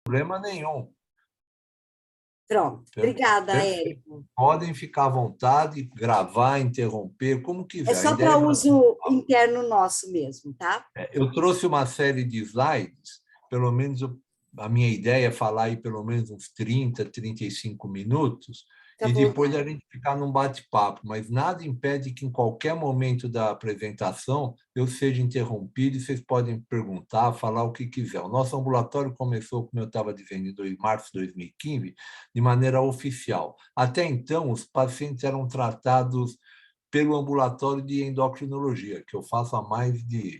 Problema nenhum. Pronto. Obrigada, Perfeito. Érico. Podem ficar à vontade, gravar, interromper, como É quiser. A só ideia para é bater uso papo. interno nosso mesmo, tá? Eu trouxe uma série de slides, pelo menos a minha ideia é falar aí pelo menos uns 30, 35 minutos, Tá e bom. depois a gente ficar num bate-papo, mas nada impede que em qualquer momento da apresentação eu seja interrompido e vocês podem perguntar, falar o que quiser. O nosso ambulatório começou, como eu estava dizendo, em março de 2015, de maneira oficial. Até então, os pacientes eram tratados pelo ambulatório de endocrinologia, que eu faço há mais de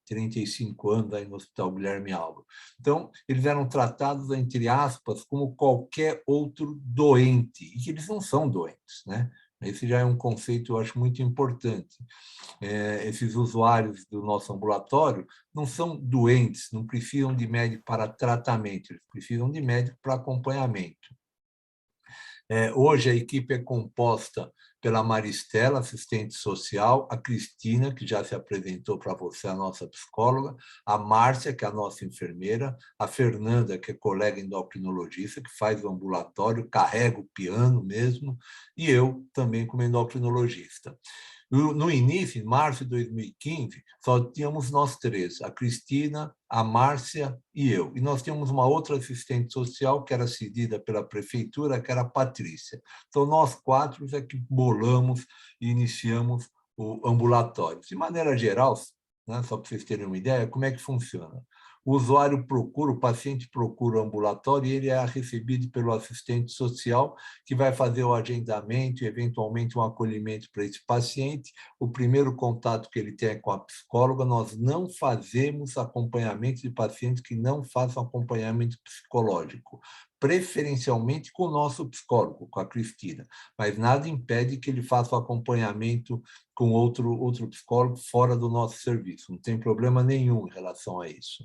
35 anos aí no Hospital Guilherme Alba. Então, eles eram tratados, entre aspas, como qualquer outro doente, e que eles não são doentes, né? Esse já é um conceito, eu acho, muito importante. Esses usuários do nosso ambulatório não são doentes, não precisam de médico para tratamento, eles precisam de médico para acompanhamento. Hoje a equipe é composta pela Maristela, assistente social, a Cristina, que já se apresentou para você, a nossa psicóloga, a Márcia, que é a nossa enfermeira, a Fernanda, que é colega endocrinologista, que faz o ambulatório, carrega o piano mesmo, e eu também como endocrinologista. No início, em março de 2015, só tínhamos nós três, a Cristina, a Márcia e eu. E nós tínhamos uma outra assistente social que era cedida pela prefeitura, que era a Patrícia. Então, nós quatro é que bolamos e iniciamos o ambulatório. De maneira geral, né, só para vocês terem uma ideia, como é que funciona? O usuário procura, o paciente procura o ambulatório e ele é recebido pelo assistente social, que vai fazer o agendamento e, eventualmente, um acolhimento para esse paciente. O primeiro contato que ele tem é com a psicóloga. Nós não fazemos acompanhamento de pacientes que não façam acompanhamento psicológico, preferencialmente com o nosso psicólogo, com a Cristina, mas nada impede que ele faça o acompanhamento com outro psicólogo fora do nosso serviço, não tem problema nenhum em relação a isso.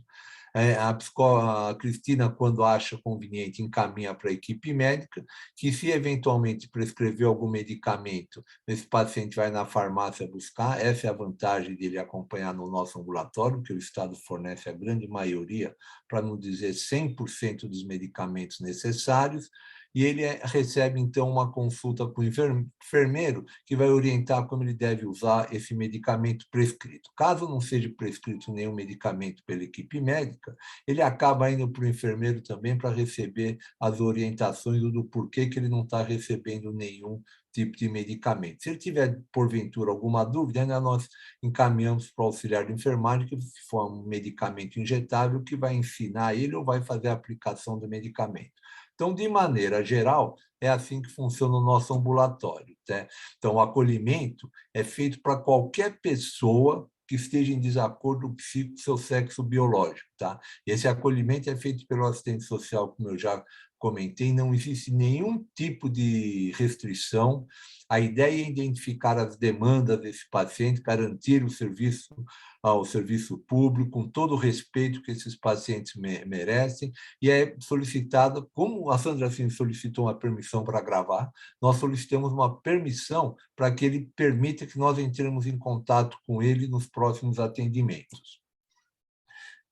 A Cristina, quando acha conveniente, encaminha para a equipe médica, que se eventualmente prescrever algum medicamento, esse paciente vai na farmácia buscar, essa é a vantagem dele acompanhar no nosso ambulatório, que o Estado fornece a grande maioria, para não dizer 100% dos medicamentos necessários, e ele recebe, então, uma consulta com o enfermeiro, que vai orientar como ele deve usar esse medicamento prescrito. Caso não seja prescrito nenhum medicamento pela equipe médica, ele acaba indo para o enfermeiro também para receber as orientações do porquê que ele não está recebendo nenhum tipo de medicamento. Se ele tiver, porventura, alguma dúvida, ainda nós encaminhamos para o auxiliar de enfermagem, que se for um medicamento injetável, que vai ensinar ele ou vai fazer a aplicação do medicamento. Então, de maneira geral, é assim que funciona o nosso ambulatório, né? Então, o acolhimento é feito para qualquer pessoa que esteja em desacordo psíquico com seu sexo biológico, tá? Esse acolhimento é feito pelo assistente social, como eu já comentei, não existe nenhum tipo de restrição. A ideia é identificar as demandas desse paciente, garantir o serviço ao serviço público, com todo o respeito que esses pacientes merecem, e é solicitada, como a Sandra assim solicitou uma permissão para gravar, nós solicitamos uma permissão para que ele permita que nós entremos em contato com ele nos próximos atendimentos.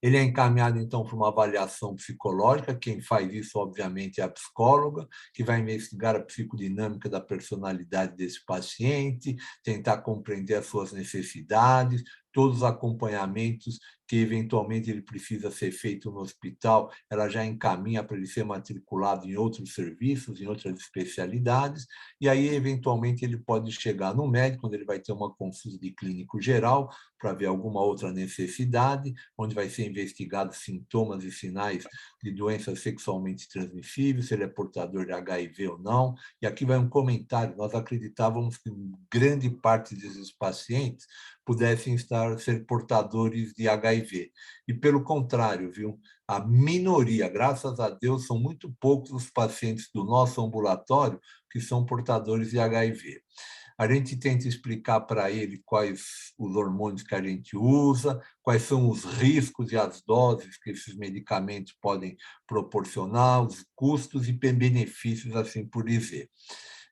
Ele é encaminhado, então, para uma avaliação psicológica. Quem faz isso, obviamente, é a psicóloga, que vai investigar a psicodinâmica da personalidade desse paciente, tentar compreender as suas necessidades, todos os acompanhamentos que, eventualmente, ele precisa ser feito no hospital, ela já encaminha para ele ser matriculado em outros serviços, em outras especialidades, e aí, eventualmente, ele pode chegar no médico, onde ele vai ter uma consulta de clínico geral, para ver alguma outra necessidade, onde vai ser investigados sintomas e sinais de doenças sexualmente transmissíveis, se ele é portador de HIV ou não. E aqui vai um comentário: nós acreditávamos que grande parte desses pacientes pudessem ser portadores de HIV. E, pelo contrário, viu? A minoria, graças a Deus, são muito poucos os pacientes do nosso ambulatório que são portadores de HIV. A gente tenta explicar para ele quais os hormônios que a gente usa, quais são os riscos e as doses que esses medicamentos podem proporcionar, os custos e benefícios, assim por dizer.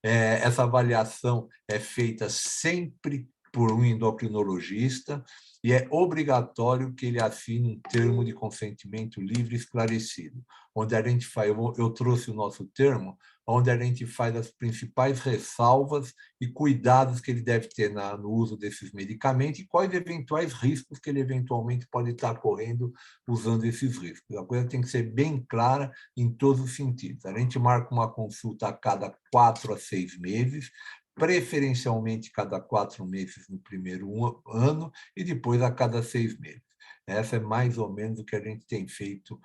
Essa avaliação é feita sempre por um endocrinologista, e é obrigatório que ele assine um termo de consentimento livre e esclarecido, onde a gente faz, eu trouxe o nosso termo, onde a gente faz as principais ressalvas e cuidados que ele deve ter no uso desses medicamentos e quais eventuais riscos que ele eventualmente pode estar correndo usando esses riscos. A coisa tem que ser bem clara em todos os sentidos. A gente marca uma consulta a cada 4 a 6 meses, preferencialmente cada 4 meses no primeiro ano e depois a cada 6 meses. Essa é mais ou menos o que a gente tem feito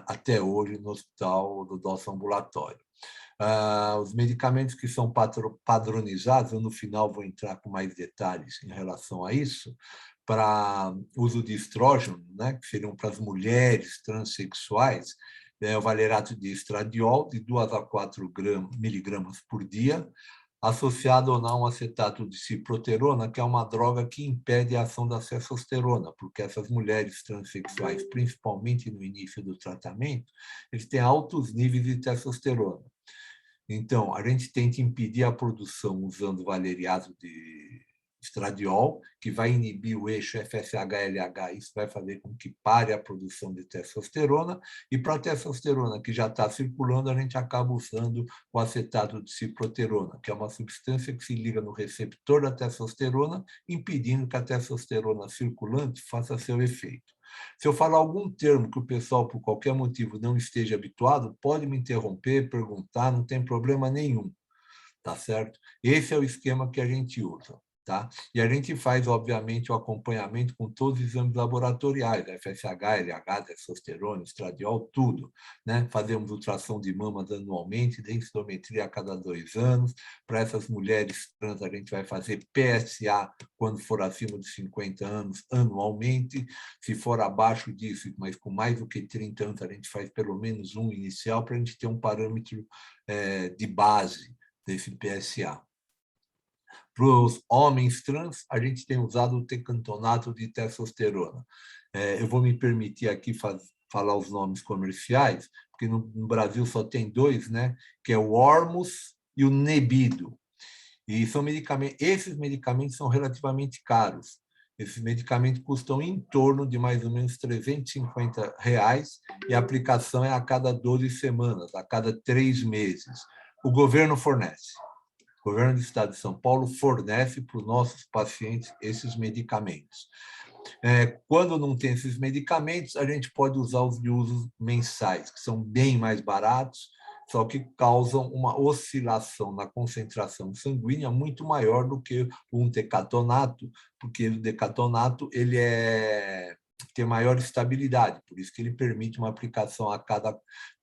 até hoje no hospital do nosso ambulatório. Os medicamentos que são padronizados, eu no final vou entrar com mais detalhes em relação a isso, para uso de estrógeno, né, que seriam para as mulheres transexuais, o valerato de estradiol, de 2 a 4 miligramas por dia, associado ou não ao acetato de ciproterona, que é uma droga que impede a ação da testosterona, porque essas mulheres transexuais, principalmente no início do tratamento, eles têm altos níveis de testosterona. Então, a gente tenta impedir a produção usando valeriato de estradiol, que vai inibir o eixo FSH-LH, isso vai fazer com que pare a produção de testosterona, e para a testosterona que já está circulando, a gente acaba usando o acetato de ciproterona, que é uma substância que se liga no receptor da testosterona, impedindo que a testosterona circulante faça seu efeito. Se eu falar algum termo que o pessoal, por qualquer motivo, não esteja habituado, pode me interromper, perguntar, não tem problema nenhum, tá certo? Esse é o esquema que a gente usa. Tá? E a gente faz, obviamente, o acompanhamento com todos os exames laboratoriais, FSH, LH, testosterona, estradiol, tudo. Né? Fazemos ultrassom de mamas anualmente, densitometria a cada 2 anos. Para essas mulheres trans, a gente vai fazer PSA quando for acima de 50 anos, anualmente. Se for abaixo disso, mas com mais do que 30 anos, a gente faz pelo menos um inicial para a gente ter um parâmetro de base desse PSA. Para os homens trans, a gente tem usado o tecantonato de testosterona. Eu vou me permitir aqui falar os nomes comerciais, porque no Brasil só tem 2, né? Que é o Ormus e o Nebido. E são esses medicamentos são relativamente caros. Esses medicamentos custam em torno de mais ou menos R$350 e a aplicação é a cada 12 semanas, a cada 3 meses. O governo fornece. O governo do estado de São Paulo fornece para os nossos pacientes esses medicamentos. Quando não tem esses medicamentos, a gente pode usar os de usos mensais, que são bem mais baratos, só que causam uma oscilação na concentração sanguínea muito maior do que um decatonato, porque o decatonato ele tem maior estabilidade, por isso que ele permite uma aplicação a cada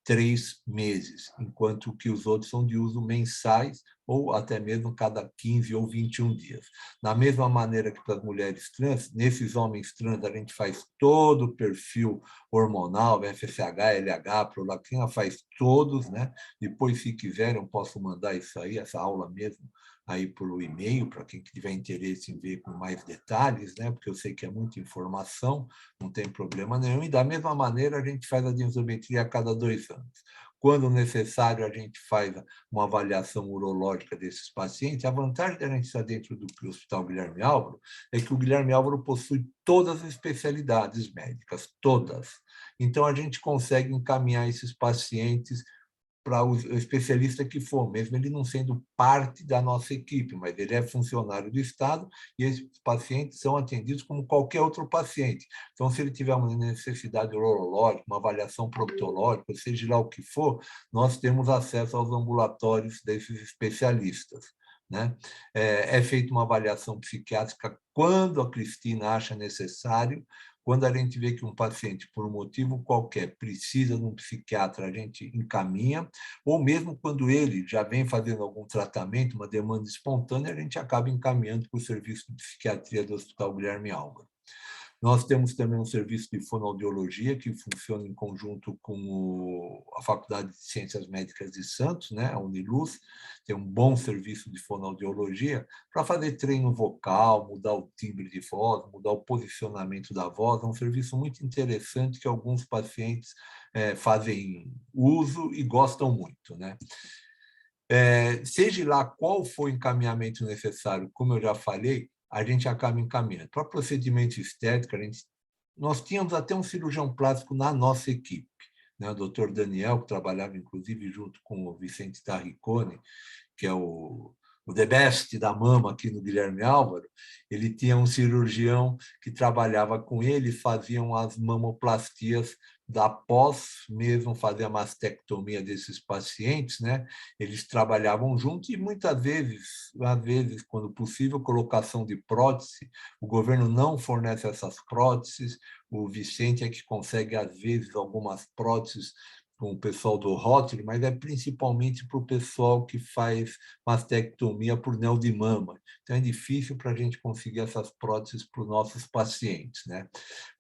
3 meses, enquanto que os outros são de uso mensais ou até mesmo cada 15 ou 21 dias. Da mesma maneira que para as mulheres trans, nesses homens trans a gente faz todo o perfil hormonal, FSH, LH, prolactina, faz todos, né? Depois, se quiserem, eu posso mandar isso aí, essa aula mesmo, aí por e-mail, para quem tiver interesse em ver com mais detalhes, né? Porque eu sei que é muita informação, não tem problema nenhum. E da mesma maneira, a gente faz a densitometria a cada 2 anos. Quando necessário, a gente faz uma avaliação urológica desses pacientes. A vantagem de a gente estar dentro do Hospital Guilherme Álvaro é que o Guilherme Álvaro possui todas as especialidades médicas, todas. Então, a gente consegue encaminhar esses pacientes para o especialista que for, mesmo ele não sendo parte da nossa equipe, mas ele é funcionário do Estado e esses pacientes são atendidos como qualquer outro paciente. Então, se ele tiver uma necessidade urológica, uma avaliação proctológica, seja lá o que for, nós temos acesso aos ambulatórios desses especialistas. Né? É feita uma avaliação psiquiátrica quando a Cristina acha necessário. Quando a gente vê que um paciente, por um motivo qualquer, precisa de um psiquiatra, a gente encaminha, ou mesmo quando ele já vem fazendo algum tratamento, uma demanda espontânea, a gente acaba encaminhando para o serviço de psiquiatria do Hospital Guilherme Álvaro. Nós temos também um serviço de fonoaudiologia que funciona em conjunto com a Faculdade de Ciências Médicas de Santos, né, a Uniluz, tem um bom serviço de fonoaudiologia para fazer treino vocal, mudar o timbre de voz, mudar o posicionamento da voz. É um serviço muito interessante que alguns pacientes fazem uso e gostam muito, né? Seja lá qual for o encaminhamento necessário, como eu já falei, a gente acaba encaminhando. Para procedimento estético, nós tínhamos até um cirurgião plástico na nossa equipe, né? O doutor Daniel, que trabalhava, inclusive, junto com o Vicente Tarricone, que é o The Best da mama aqui no Guilherme Álvaro. Ele tinha um cirurgião que trabalhava com ele, faziam as mamoplastias após mesmo fazer a mastectomia desses pacientes, né? Eles trabalhavam juntos e muitas vezes, às vezes, quando possível, colocação de prótese. O governo não fornece essas próteses, o Vicente é que consegue, às vezes, algumas próteses com o pessoal do Rotary, mas é principalmente para o pessoal que faz mastectomia por neo de mama. Então, é difícil para a gente conseguir essas próteses para os nossos pacientes, né?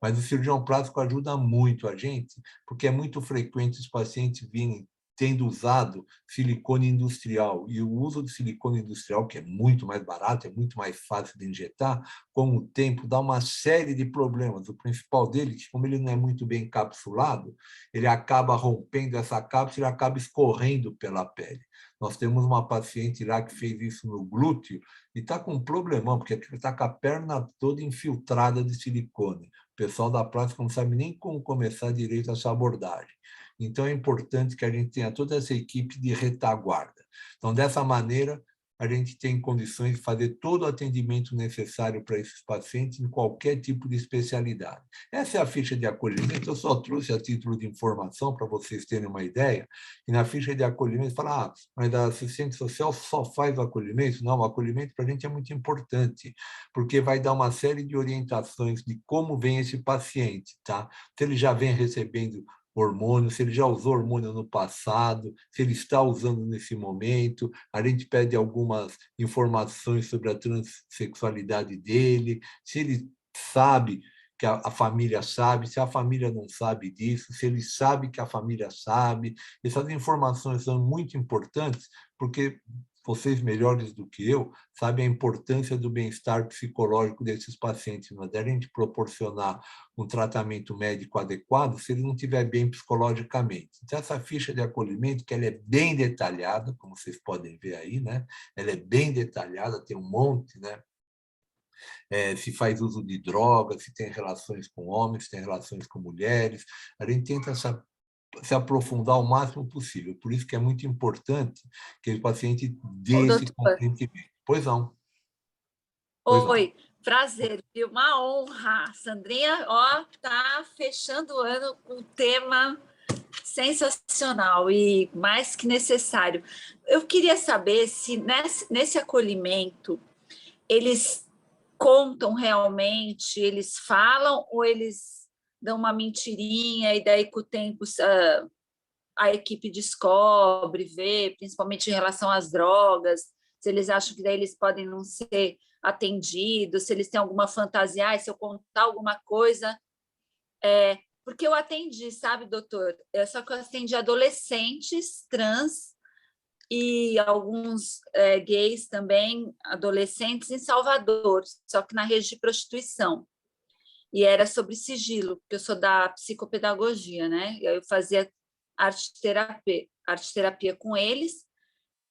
Mas o cirurgião plástico ajuda muito a gente, porque é muito frequente os pacientes virem tendo usado silicone industrial. E o uso de silicone industrial, que é muito mais barato, é muito mais fácil de injetar, com o tempo dá uma série de problemas. O principal dele, que como ele não é muito bem encapsulado, ele acaba rompendo essa cápsula e acaba escorrendo pela pele. Nós temos uma paciente lá que fez isso no glúteo e está com um problemão, porque está com a perna toda infiltrada de silicone. O pessoal da plástica não sabe nem como começar direito essa abordagem. Então, é importante que a gente tenha toda essa equipe de retaguarda. Então, dessa maneira, a gente tem condições de fazer todo o atendimento necessário para esses pacientes em qualquer tipo de especialidade. Essa é a ficha de acolhimento, eu só trouxe a título de informação para vocês terem uma ideia, e na ficha de acolhimento fala, mas a assistente social só faz o acolhimento? Não, o acolhimento para a gente é muito importante, porque vai dar uma série de orientações de como vem esse paciente, tá? Se ele já vem recebendo hormônio, se ele já usou hormônio no passado, se ele está usando nesse momento, a gente pede algumas informações sobre a transexualidade dele, se ele sabe que a família sabe, se a família não sabe disso, se ele sabe que a família sabe. Essas informações são muito importantes, porque vocês melhores do que eu sabem a importância do bem-estar psicológico desses pacientes. Nós devemos proporcionar um tratamento médico adequado se ele não estiver bem psicologicamente. Então, essa ficha de acolhimento, que ela é bem detalhada, como vocês podem ver aí, né? Ela é bem detalhada, tem um monte, né? Se faz uso de drogas, se tem relações com homens, se tem relações com mulheres. A gente tenta se aprofundar o máximo possível. Por isso que é muito importante que o paciente Ô, dê esse doutor. consentimento. Pois não. Oi, prazer, viu? Uma honra. Sandrinha, ó, tá fechando o ano com um tema sensacional e mais que necessário. Eu queria saber se nesse acolhimento eles contam realmente, eles falam ou eles dão uma mentirinha e daí com o tempo a equipe descobre, vê, principalmente em relação às drogas, se eles acham que daí eles podem não ser atendidos, se eles têm alguma fantasia, se eu contar alguma coisa. Porque eu atendi, sabe, doutor? Só que eu atendi adolescentes trans e alguns gays também, adolescentes em Salvador, só que na rede de prostituição. E era sobre sigilo, porque eu sou da psicopedagogia, né? E aí eu fazia arte-terapia com eles.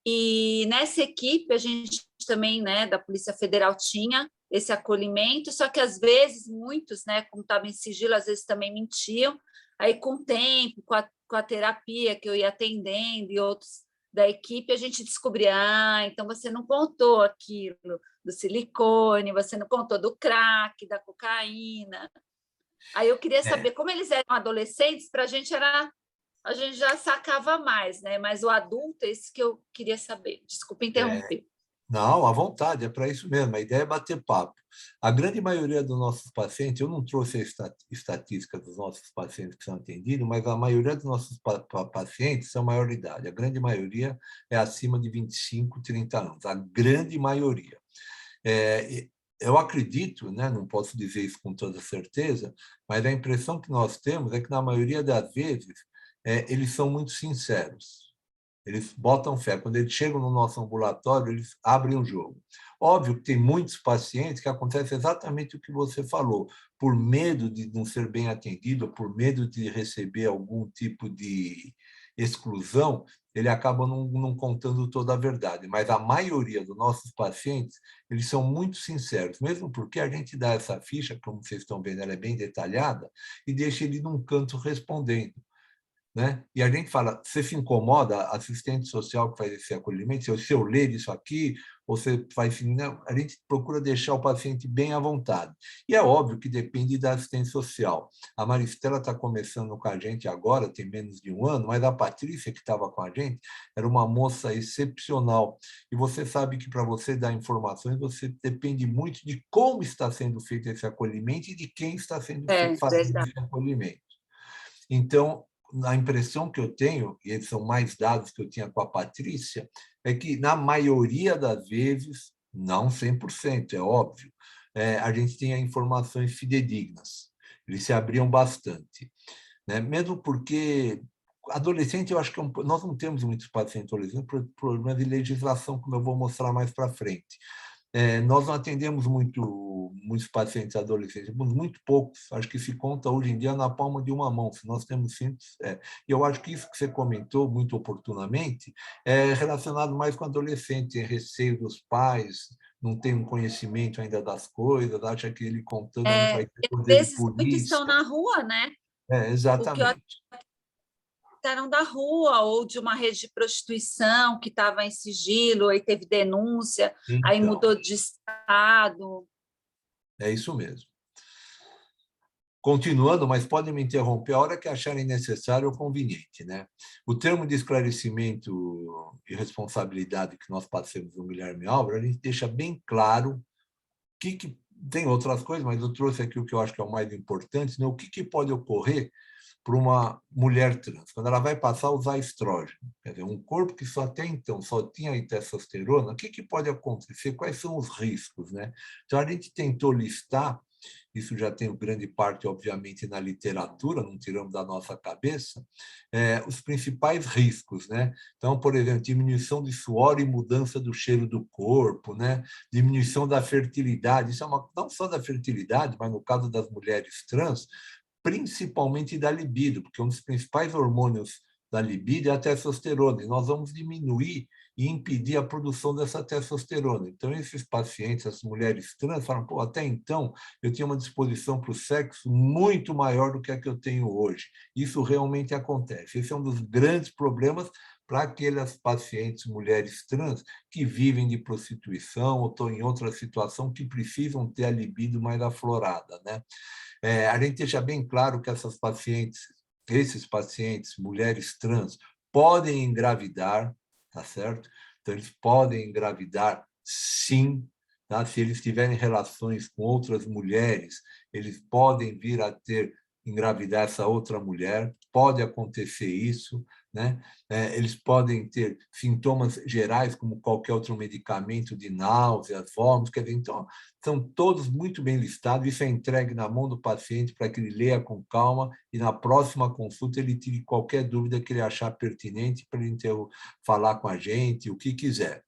E nessa equipe, a gente também, né, da Polícia Federal, tinha esse acolhimento, só que às vezes, muitos, né, como estavam em sigilo, às vezes também mentiam. Aí, com o tempo, com a terapia que eu ia atendendo e outros da equipe, a gente descobria, então você não contou aquilo do silicone, você não contou do crack, da cocaína. Aí eu queria saber, como eles eram adolescentes, para a gente já sacava mais, né? Mas o adulto, esse que eu queria saber. Desculpa interromper. Não, à vontade, é para isso mesmo. A ideia é bater papo. A grande maioria dos nossos pacientes, eu não trouxe a estatística dos nossos pacientes que são atendidos, mas a maioria dos nossos pacientes são maioridade. A grande maioria é acima de 25, 30 anos. A grande maioria. Eu acredito, né, não posso dizer isso com toda certeza, mas a impressão que nós temos é que, na maioria das vezes, eles são muito sinceros. Eles botam fé. Quando eles chegam no nosso ambulatório, eles abrem o jogo. Óbvio que tem muitos pacientes que acontece exatamente o que você falou, por medo de não ser bem atendido, por medo de receber algum tipo de exclusão, ele acaba não contando toda a verdade. Mas a maioria dos nossos pacientes, eles são muito sinceros, mesmo porque a gente dá essa ficha, como vocês estão vendo, ela é bem detalhada, e deixa ele num canto respondendo. Né? E a gente fala, você se incomoda, assistente social que faz esse acolhimento, se eu ler isso aqui, você faz assim, não, a gente procura deixar o paciente bem à vontade. E é óbvio que depende da assistente social. A Maristela está começando com a gente agora, tem menos de um ano, mas a Patrícia, que estava com a gente, era uma moça excepcional. E você sabe que para você dar informações, você depende muito de como está sendo feito esse acolhimento e de quem está sendo fazendo esse acolhimento. Então, a impressão que eu tenho, e esses são mais dados que eu tinha com a Patrícia, é que, na maioria das vezes, não 100%, é óbvio, a gente tem informações fidedignas. Eles se abriam bastante. Né? Mesmo porque, adolescente, eu acho que nós não temos muitos pacientes adolescentes por problemas de legislação, como eu vou mostrar mais para frente. Nós não atendemos muitos pacientes adolescentes, temos muito poucos, acho que se conta hoje em dia na palma de uma mão, se nós temos 5. E eu acho que isso que você comentou muito oportunamente é relacionado mais com adolescente, receio dos pais, não tem um conhecimento ainda das coisas, acha que ele contando não vai ter poder de Às vezes, muitos polícia. estão na rua, né? Exatamente. Eram da rua ou de uma rede de prostituição que estava em sigilo, aí teve denúncia, Então, aí mudou de estado. É isso mesmo. Continuando, mas podem me interromper a hora que acharem necessário ou conveniente. Né? O termo de esclarecimento e responsabilidade que nós passamos no Guilherme Álvares, a gente deixa bem claro que tem outras coisas, mas eu trouxe aqui o que eu acho que é o mais importante, né? O que pode ocorrer para uma mulher trans, quando ela vai passar a usar estrógeno. Quer dizer, um corpo que só até então só tinha testosterona, o que pode acontecer? Quais são os riscos? Né? Então, a gente tentou listar, isso já tem grande parte, obviamente, na literatura, não tiramos da nossa cabeça, os principais riscos. Né? Então, por exemplo, diminuição de suor e mudança do cheiro do corpo, né? Diminuição da fertilidade, isso é não só da fertilidade, mas no caso das mulheres trans, principalmente da libido, porque um dos principais hormônios da libido é a testosterona, e nós vamos diminuir e impedir a produção dessa testosterona. Então, esses pacientes, as mulheres trans, falam, pô, até então eu tinha uma disposição para o sexo muito maior do que a que eu tenho hoje. Isso realmente acontece. Esse é um dos grandes problemas para aquelas pacientes, mulheres trans, que vivem de prostituição ou estão em outra situação que precisam ter a libido mais aflorada. Né? A gente deixa bem claro que esses pacientes, mulheres trans, podem engravidar, tá certo? Então, eles podem engravidar, sim, tá? Se eles tiverem relações com outras mulheres, eles podem vir a engravidar essa outra mulher, pode acontecer isso, né? Eles podem ter sintomas gerais, como qualquer outro medicamento de náuseas, vômitos, quer dizer, então, são todos muito bem listados, isso é entregue na mão do paciente para que ele leia com calma e na próxima consulta ele tire qualquer dúvida que ele achar pertinente para ele falar com a gente, o que quiser.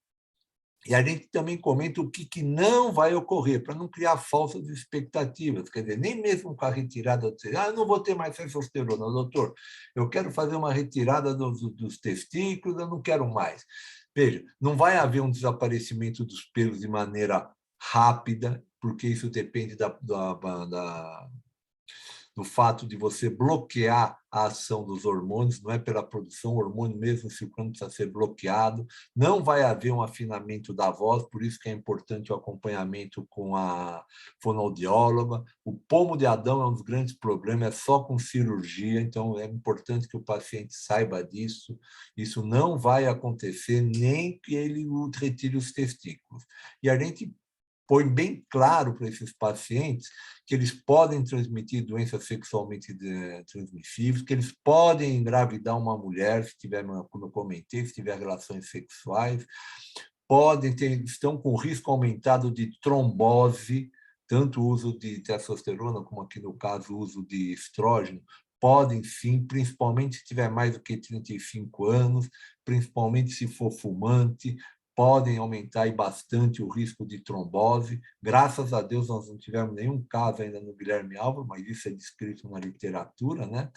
E a gente também comenta o que não vai ocorrer, para não criar falsas expectativas. Quer dizer, nem mesmo com a retirada, eu não vou ter mais testosterona, doutor, eu quero fazer uma retirada dos testículos, eu não quero mais. Veja, não vai haver um desaparecimento dos pelos de maneira rápida, porque isso depende do fato de você bloquear a ação dos hormônios, não é pela produção, o hormônio mesmo circulando precisa ser bloqueado, não vai haver um afinamento da voz, por isso que é importante o acompanhamento com a fonoaudióloga. O pomo de Adão é um dos grandes problemas, é só com cirurgia, então é importante que o paciente saiba disso, isso não vai acontecer nem que ele retire os testículos. E a gente põe bem claro para esses pacientes que eles podem transmitir doenças sexualmente transmissíveis, que eles podem engravidar uma mulher, se tiver, como eu comentei, se tiver relações sexuais, estão com risco aumentado de trombose, tanto o uso de testosterona como aqui no caso o uso de estrógeno, podem sim, principalmente se tiver mais do que 35 anos, principalmente se for fumante, podem aumentar bastante o risco de trombose. Graças a Deus, nós não tivemos nenhum caso ainda no Guilherme Álvaro, mas isso é descrito na literatura, né?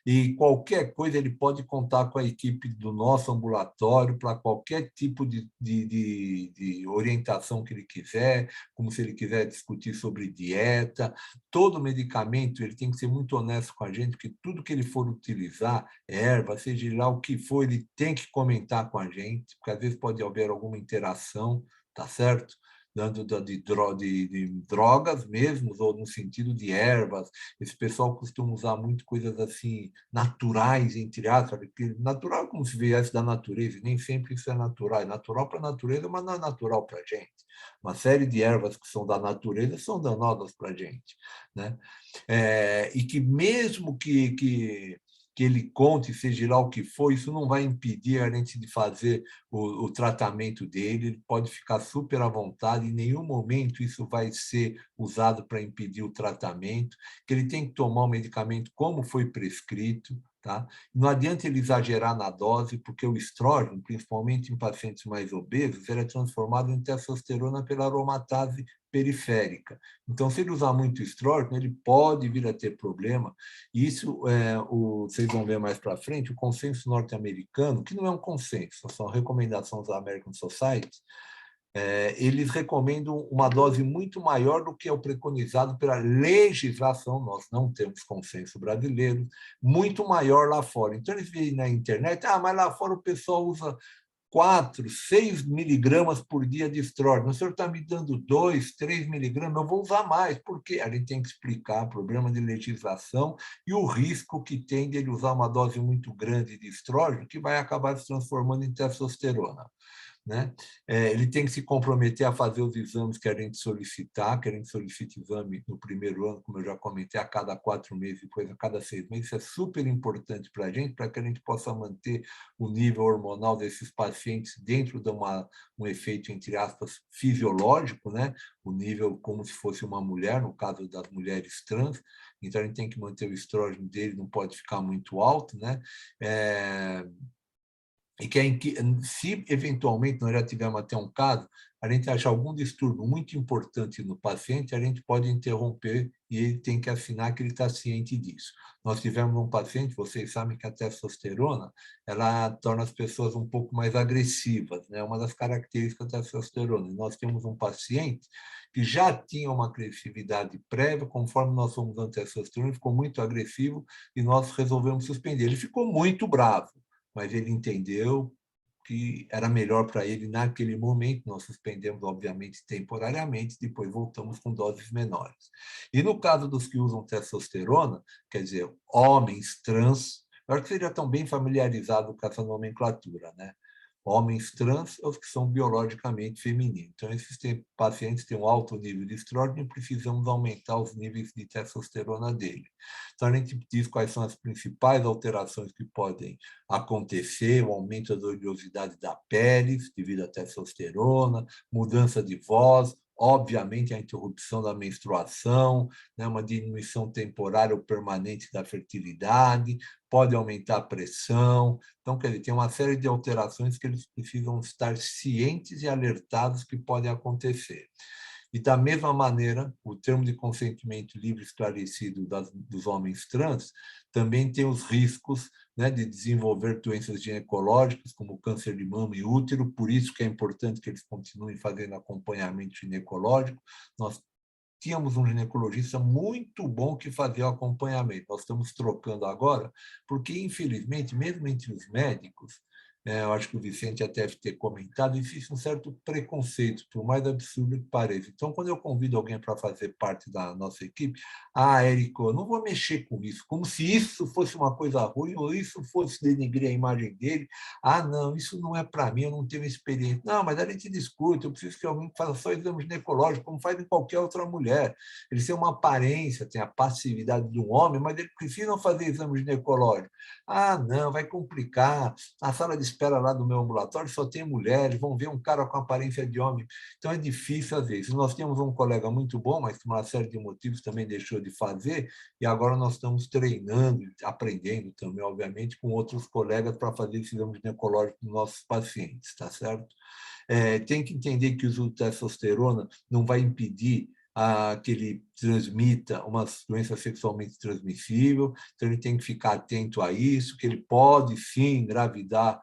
E qualquer coisa ele pode contar com a equipe do nosso ambulatório para qualquer tipo de orientação que ele quiser, como se ele quiser discutir sobre dieta. Todo medicamento ele tem que ser muito honesto com a gente, porque tudo que ele for utilizar, erva, seja lá o que for, ele tem que comentar com a gente, porque às vezes pode haver alguma interação, tá certo? Dando de drogas mesmo, ou no sentido de ervas. Esse pessoal costuma usar muito coisas assim, naturais, entre aspas, porque natural como se viesse da natureza, e nem sempre isso é natural. É natural para a natureza, mas não é natural para a gente. Uma série de ervas que são da natureza são danosas para a gente, né? E que mesmo que ele conte, seja lá o que for, isso não vai impedir a gente de fazer o tratamento dele, ele pode ficar super à vontade, em nenhum momento isso vai ser usado para impedir o tratamento, que ele tem que tomar o medicamento como foi prescrito, tá? Não adianta ele exagerar na dose, porque o estrógeno, principalmente em pacientes mais obesos, ele é transformado em testosterona pela aromatase periférica. Então, se ele usar muito estrógeno, ele pode vir a ter problema. Isso, vocês vão ver mais para frente, o consenso norte-americano, que não é um consenso, são recomendações da American Society, eles recomendam uma dose muito maior do que é o preconizado pela legislação, nós não temos consenso brasileiro, muito maior lá fora. Então, eles veem na internet, mas lá fora o pessoal usa 4, 6 miligramas por dia de estrógeno. O senhor está me dando 2, 3 miligramas, eu vou usar mais. Por quê? A gente tem que explicar o problema de legislação e o risco que tem de ele usar uma dose muito grande de estrógeno, que vai acabar se transformando em testosterona, né? Ele tem que se comprometer a fazer os exames que a gente solicitar, que a gente solicita exame no primeiro ano, como eu já comentei, a cada 4 meses, depois a cada 6 meses. Isso é super importante para a gente, para que a gente possa manter o nível hormonal desses pacientes dentro de um efeito, entre aspas, fisiológico, né? O nível como se fosse uma mulher, no caso das mulheres trans. Então, a gente tem que manter o estrógeno dele, não pode ficar muito alto, né? E que, se eventualmente nós já tivermos até um caso, a gente achar algum distúrbio muito importante no paciente, a gente pode interromper e ele tem que assinar que ele está ciente disso. Nós tivemos um paciente, vocês sabem que a testosterona, ela torna as pessoas um pouco mais agressivas, né? Uma das características da testosterona. E nós temos um paciente que já tinha uma agressividade prévia, conforme nós fomos dando testosterona, ele ficou muito agressivo e nós resolvemos suspender. Ele ficou muito bravo, mas ele entendeu que era melhor para ele naquele momento. Nós suspendemos, obviamente, temporariamente, depois voltamos com doses menores. E no caso dos que usam testosterona, quer dizer, homens trans, eu acho que vocês já estão bem familiarizados com essa nomenclatura, né? Homens trans, os que são biologicamente femininos. Então, esses pacientes têm um alto nível de estrógeno e precisamos aumentar os níveis de testosterona dele. Então, a gente diz quais são as principais alterações que podem acontecer: o aumento da oleosidade da pele devido à testosterona, mudança de voz, obviamente a interrupção da menstruação, né, uma diminuição temporária ou permanente da fertilidade, pode aumentar a pressão. Então, quer dizer, tem uma série de alterações que eles precisam estar cientes e alertados que podem acontecer. E, da mesma maneira, o termo de consentimento livre esclarecido dos homens trans também tem os riscos, né, de desenvolver doenças ginecológicas, como câncer de mama e útero, por isso que é importante que eles continuem fazendo acompanhamento ginecológico. Nós tínhamos um ginecologista muito bom que fazia o acompanhamento. Nós estamos trocando agora, porque, infelizmente, mesmo entre os médicos, eu acho que o Vicente até deve ter comentado, existe um certo preconceito, por mais absurdo que pareça. Então, quando eu convido alguém para fazer parte da nossa equipe, Érico, eu não vou mexer com isso, como se isso fosse uma coisa ruim ou isso fosse denegrir a imagem dele. Não, isso não é para mim, eu não tenho experiência. Não, mas a gente discute, eu preciso que alguém faça só exame ginecológico, como faz em qualquer outra mulher. Eles têm uma aparência, têm a passividade de um homem, mas eles precisam fazer exame ginecológico. Não, vai complicar, a sala de espera lá do meu ambulatório só tem mulheres, vão ver um cara com aparência de homem. Então, é difícil às vezes. Nós temos um colega muito bom, mas por uma série de motivos também deixou de fazer, e agora nós estamos treinando, aprendendo também, obviamente, com outros colegas para fazer esse exame ginecológico dos nossos pacientes, tá certo? Tem que entender que o uso de testosterona não vai impedir que ele transmita uma doença sexualmente transmissível, então ele tem que ficar atento a isso, que ele pode sim engravidar,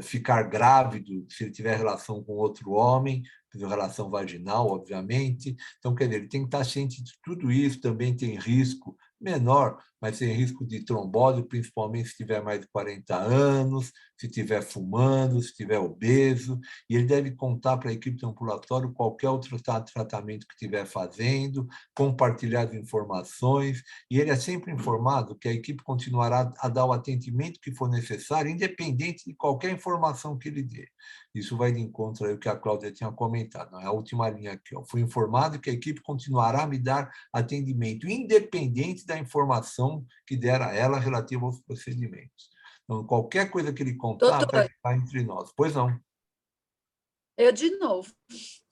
ficar grávido se ele tiver relação com outro homem, relação vaginal, obviamente. Então, quer dizer, ele tem que estar ciente de tudo isso, também tem risco menor, mas tem risco de trombose, principalmente se tiver mais de 40 anos, se estiver fumando, se estiver obeso, e ele deve contar para a equipe de ambulatório qualquer outro tratamento que estiver fazendo, compartilhar as informações, e ele é sempre informado que a equipe continuará a dar o atendimento que for necessário, independente de qualquer informação que ele dê. Isso vai de encontro ao que a Cláudia tinha comentado, não é a última linha aqui. Fui informado que a equipe continuará a me dar atendimento, independente da informação que der a ela relativa aos procedimentos. Então, qualquer coisa que ele contar, vai ficar entre nós. Pois não. Eu de novo.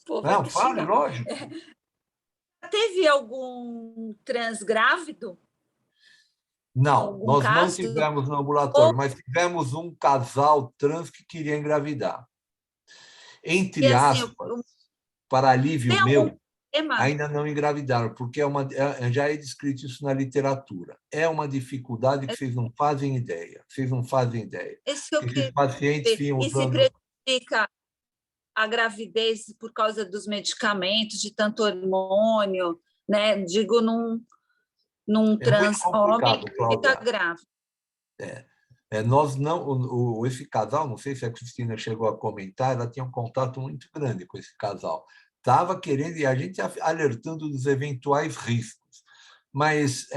Não, fale, lógico. Teve algum trans grávido? Não, nós não tivemos no ambulatório, mas tivemos um casal trans que queria engravidar. Entre aspas, para alívio meu, ainda não engravidaram, porque já é descrito isso na literatura. É uma dificuldade que vocês não fazem ideia. Vocês não fazem ideia. Esses pacientes vinham usando... E se prejudica a gravidez por causa dos medicamentos, de tanto hormônio, né? Digo, num trans homem que fica grávida. Nós não, esse casal, não sei se a Cristina chegou a comentar, ela tinha um contato muito grande com esse casal. Estava querendo, e a gente alertando dos eventuais riscos. Mas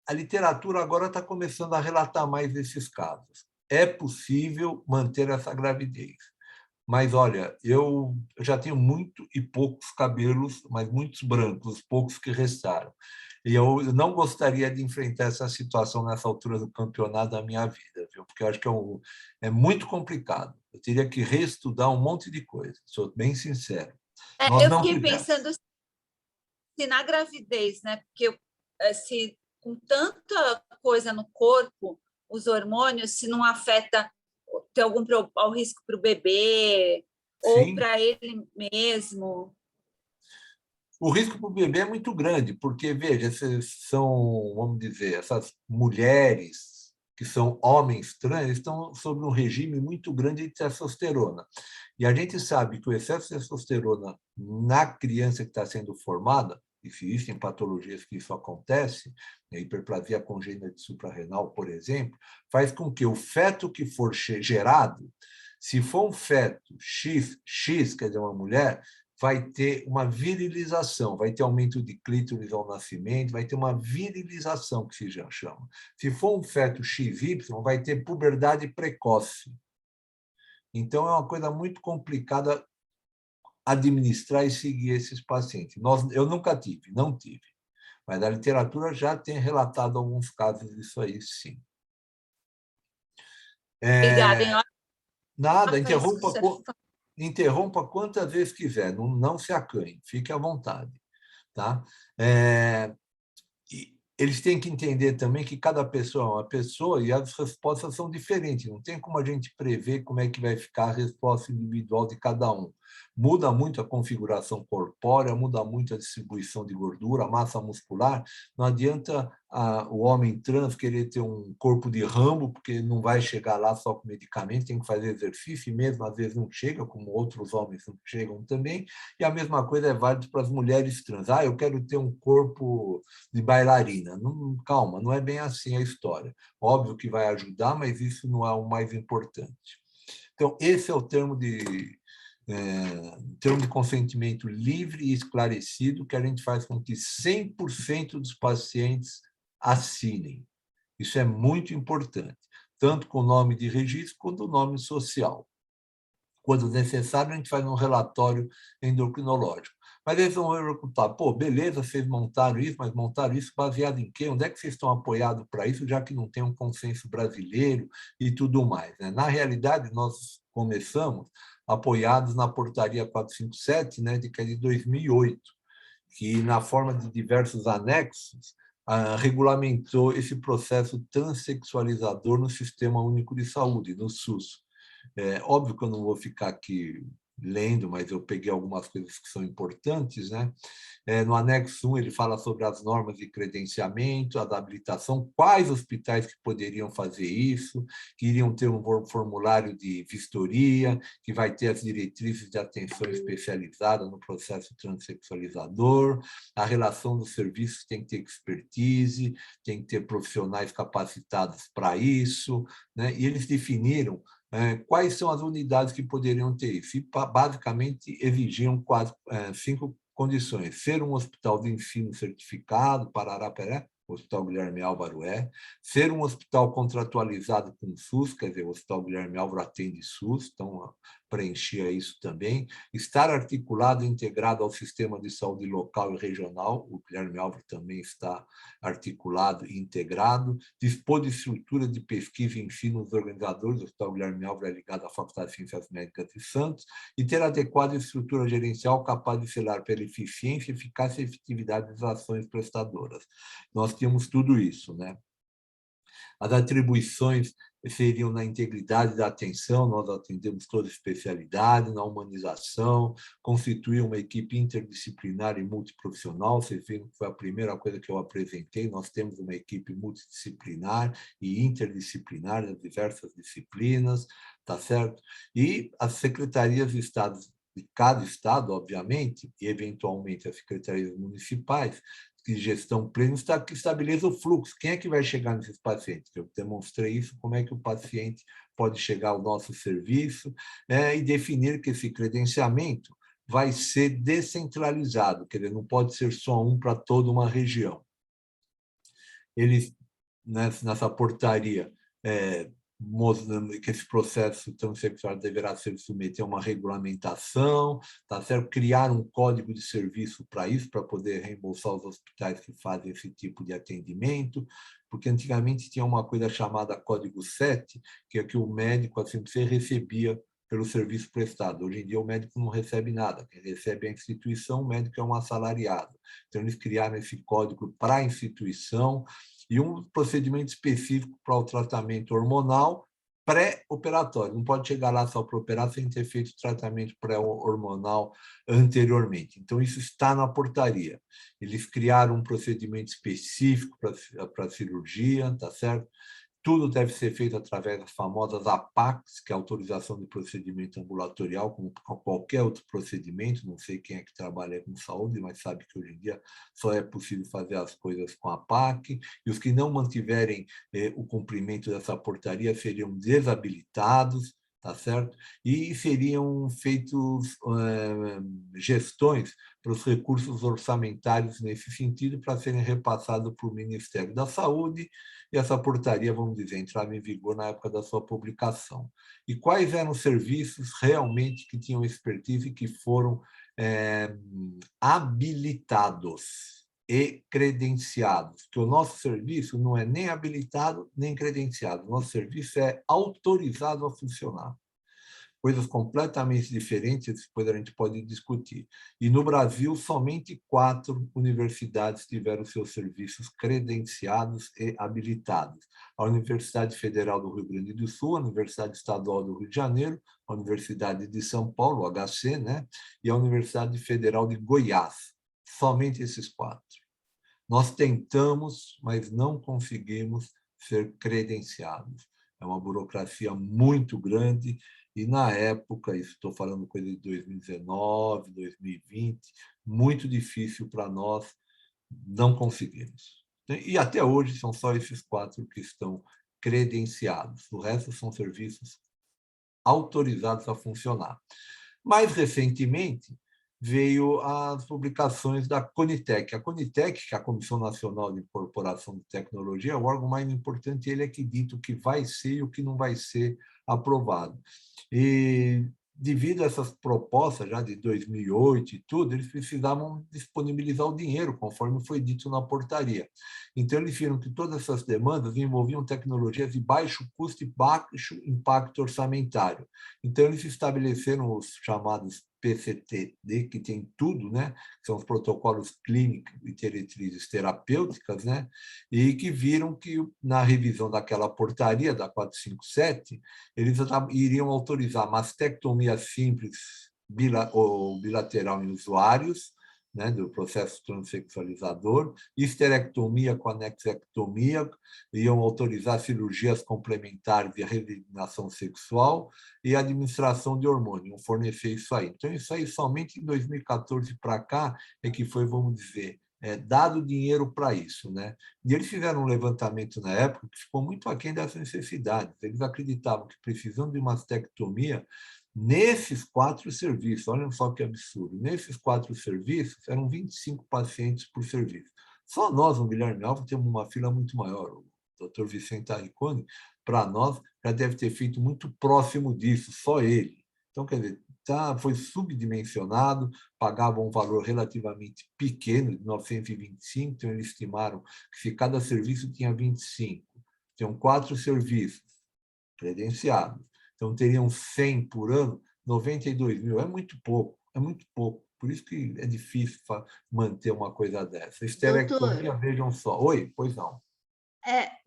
a literatura agora está começando a relatar mais desses casos. É possível manter essa gravidez. Mas, olha, eu já tenho muito e poucos cabelos, mas muitos brancos, poucos que restaram. E eu não gostaria de enfrentar essa situação nessa altura do campeonato da minha vida, viu? Porque eu acho que é muito complicado. Eu teria que reestudar um monte de coisa, sou bem sincero. Eu fiquei pensando se na gravidez, né? Porque se com tanta coisa no corpo, os hormônios, se não afeta, tem algum risco para o bebê, ou para ele mesmo. O risco para o bebê é muito grande, porque, veja, são, vamos dizer, essas mulheres que são homens trans estão sob um regime muito grande de testosterona. E a gente sabe que o excesso de testosterona na criança que está sendo formada, e existem patologias que isso acontece, a hiperplasia congênita suprarrenal, por exemplo, faz com que o feto que for gerado, se for um feto X, quer dizer, uma mulher, vai ter uma virilização, vai ter aumento de clítoris ao nascimento, vai ter uma virilização, que se já chama. Se for um feto XY, vai ter puberdade precoce. Então, é uma coisa muito complicada administrar e seguir esses pacientes. Eu nunca tive, não tive, mas a literatura já tem relatado alguns casos disso aí, sim. Obrigada, hein? Nada, interrompa quantas vezes quiser, não se acanhe, fique à vontade. Tá? Eles têm que entender também que cada pessoa é uma pessoa e as respostas são diferentes, não tem como a gente prever como é que vai ficar a resposta individual de cada um. Muda muito a configuração corpórea, muda muito a distribuição de gordura, a massa muscular. Não adianta o homem trans querer ter um corpo de Rambo, porque não vai chegar lá só com medicamento, tem que fazer exercício, e mesmo às vezes não chega, como outros homens não chegam também. E a mesma coisa é válida para as mulheres trans. Eu quero ter um corpo de bailarina. Não, calma, não é bem assim a história. Óbvio que vai ajudar, mas isso não é o mais importante. Então, esse é o termo de consentimento livre e esclarecido que a gente faz com que 100% dos pacientes assinem. Isso é muito importante, tanto com o nome de registro quanto o nome social. Quando necessário, a gente faz um relatório endocrinológico. Mas eles vão perguntar, pô, beleza, vocês montaram isso, mas montaram isso baseado em quê? Onde é que vocês estão apoiados para isso, já que não tem um consenso brasileiro e tudo mais, né? Na realidade, nós começamos apoiados na portaria 457, né, que é de 2008, que, na forma de diversos anexos, regulamentou esse processo transexualizador no Sistema Único de Saúde, no SUS. É óbvio que eu não vou ficar aqui lendo, mas eu peguei algumas coisas que são importantes, né? No anexo 1, ele fala sobre as normas de credenciamento, a da habilitação, quais hospitais que poderiam fazer isso, que iriam ter um formulário de vistoria, que vai ter as diretrizes de atenção especializada no processo transexualizador, a relação dos serviços tem que ter expertise, tem que ter profissionais capacitados para isso, né? E eles definiram quais são as unidades que poderiam ter isso. E, basicamente, exigiam 5 condições: ser um hospital de ensino certificado, Parará, Peré, Hospital Guilherme Álvaro ser um hospital contratualizado com o SUS, quer dizer, o Hospital Guilherme Álvaro atende SUS, então preenchia isso também, estar articulado e integrado ao sistema de saúde local e regional, o Guilherme Álvaro também está articulado e integrado, dispor de estrutura de pesquisa e ensino dos organizadores, o Hospital Guilherme Álvaro é ligado à Faculdade de Ciências Médicas de Santos, e ter adequada estrutura gerencial capaz de zelar pela eficiência, eficácia e efetividade das ações prestadoras. Nós tínhamos tudo isso, né? As atribuições seriam na integridade da atenção, nós atendemos toda a especialidade, na humanização, constituir uma equipe interdisciplinar e multiprofissional, vocês viram que foi a primeira coisa que eu apresentei, nós temos uma equipe multidisciplinar e interdisciplinar das diversas disciplinas, tá certo? E as secretarias de Estado, de cada estado, obviamente, e eventualmente as secretarias municipais, de gestão plena, que estabeleça o fluxo. Quem é que vai chegar nesses pacientes? Eu demonstrei isso, como é que o paciente pode chegar ao nosso serviço, e definir que esse credenciamento vai ser descentralizado, quer dizer, não pode ser só um para toda uma região. Eles, nessa portaria, mostrando que esse processo transexual deverá ser submetido a uma regulamentação, tá certo? Criar um código de serviço para isso, para poder reembolsar os hospitais que fazem esse tipo de atendimento, porque antigamente tinha uma coisa chamada Código 7, que é que o médico, assim, você recebia pelo serviço prestado. Hoje em dia, o médico não recebe nada, quem recebe é a instituição, o médico é um assalariado. Então, eles criaram esse código para a instituição, e um procedimento específico para o tratamento hormonal pré-operatório. Não pode chegar lá só para operar sem ter feito tratamento pré-hormonal anteriormente. Então, isso está na portaria. Eles criaram um procedimento específico para a cirurgia, tá certo? Tudo deve ser feito através das famosas APACs, que é a autorização de procedimento ambulatorial, como qualquer outro procedimento. Não sei quem é que trabalha com saúde, mas sabe que hoje em dia só é possível fazer as coisas com a APAC. E os que não mantiverem o cumprimento dessa portaria seriam desabilitados, tá certo? E seriam feitos gestões para os recursos orçamentários nesse sentido, para serem repassados para o Ministério da Saúde, e essa portaria, vamos dizer, entrava em vigor na época da sua publicação. E quais eram os serviços realmente que tinham expertise e que foram habilitados e credenciados? Porque o nosso serviço não é nem habilitado nem credenciado, o nosso serviço é autorizado a funcionar. Coisas completamente diferentes, depois a gente pode discutir. E no Brasil, somente 4 universidades tiveram seus serviços credenciados e habilitados: a Universidade Federal do Rio Grande do Sul, a Universidade Estadual do Rio de Janeiro, a Universidade de São Paulo, o HC, né? E a Universidade Federal de Goiás. Somente esses 4. Nós tentamos, mas não conseguimos ser credenciados. É uma burocracia muito grande, e na época, isso estou falando coisa de 2019, 2020, muito difícil para nós, não conseguimos. E até hoje são só esses 4 que estão credenciados. O resto são serviços autorizados a funcionar. Mais recentemente, veio as publicações da Conitec. A Conitec, que é a Comissão Nacional de Incorporação de Tecnologia, é o órgão mais importante, ele é que dita o que vai ser e o que não vai ser aprovado. E devido a essas propostas já de 2008 e tudo, eles precisavam disponibilizar o dinheiro, conforme foi dito na portaria. Então, eles viram que todas essas demandas envolviam tecnologias de baixo custo e baixo impacto orçamentário. Então, eles estabeleceram os chamados PCTD, que tem tudo, né? Que são os protocolos clínicos e diretrizes terapêuticas, né? E que viram que, na revisão daquela portaria, da 457, eles iriam autorizar mastectomia simples ou bilateral em usuários, né, do processo transexualizador, histerectomia com anexectomia, iam autorizar cirurgias complementares de redesignação sexual e administração de hormônio, iam fornecer isso aí. Então, isso aí somente em 2014 para cá é que foi, vamos dizer, dado dinheiro para isso, né? E eles fizeram um levantamento na época que ficou muito aquém das necessidades. Eles acreditavam que, precisando de mastectomia, nesses 4 serviços, olha só que absurdo, nesses 4 serviços, eram 25 pacientes por serviço. Só nós, no Guilherme Alves, temos uma fila muito maior. O Dr. Vicente Arriconi, para nós, já deve ter feito muito próximo disso, só ele. Então, quer dizer, foi subdimensionado, pagava um valor relativamente pequeno, de 925, então eles estimaram que se cada serviço tinha 25, tinham 4 serviços credenciados, então teriam 100 por ano, 92 mil, é muito pouco, é muito pouco. Por isso que é difícil manter uma coisa dessa. Esterectomia, vejam só. Oi, pois não.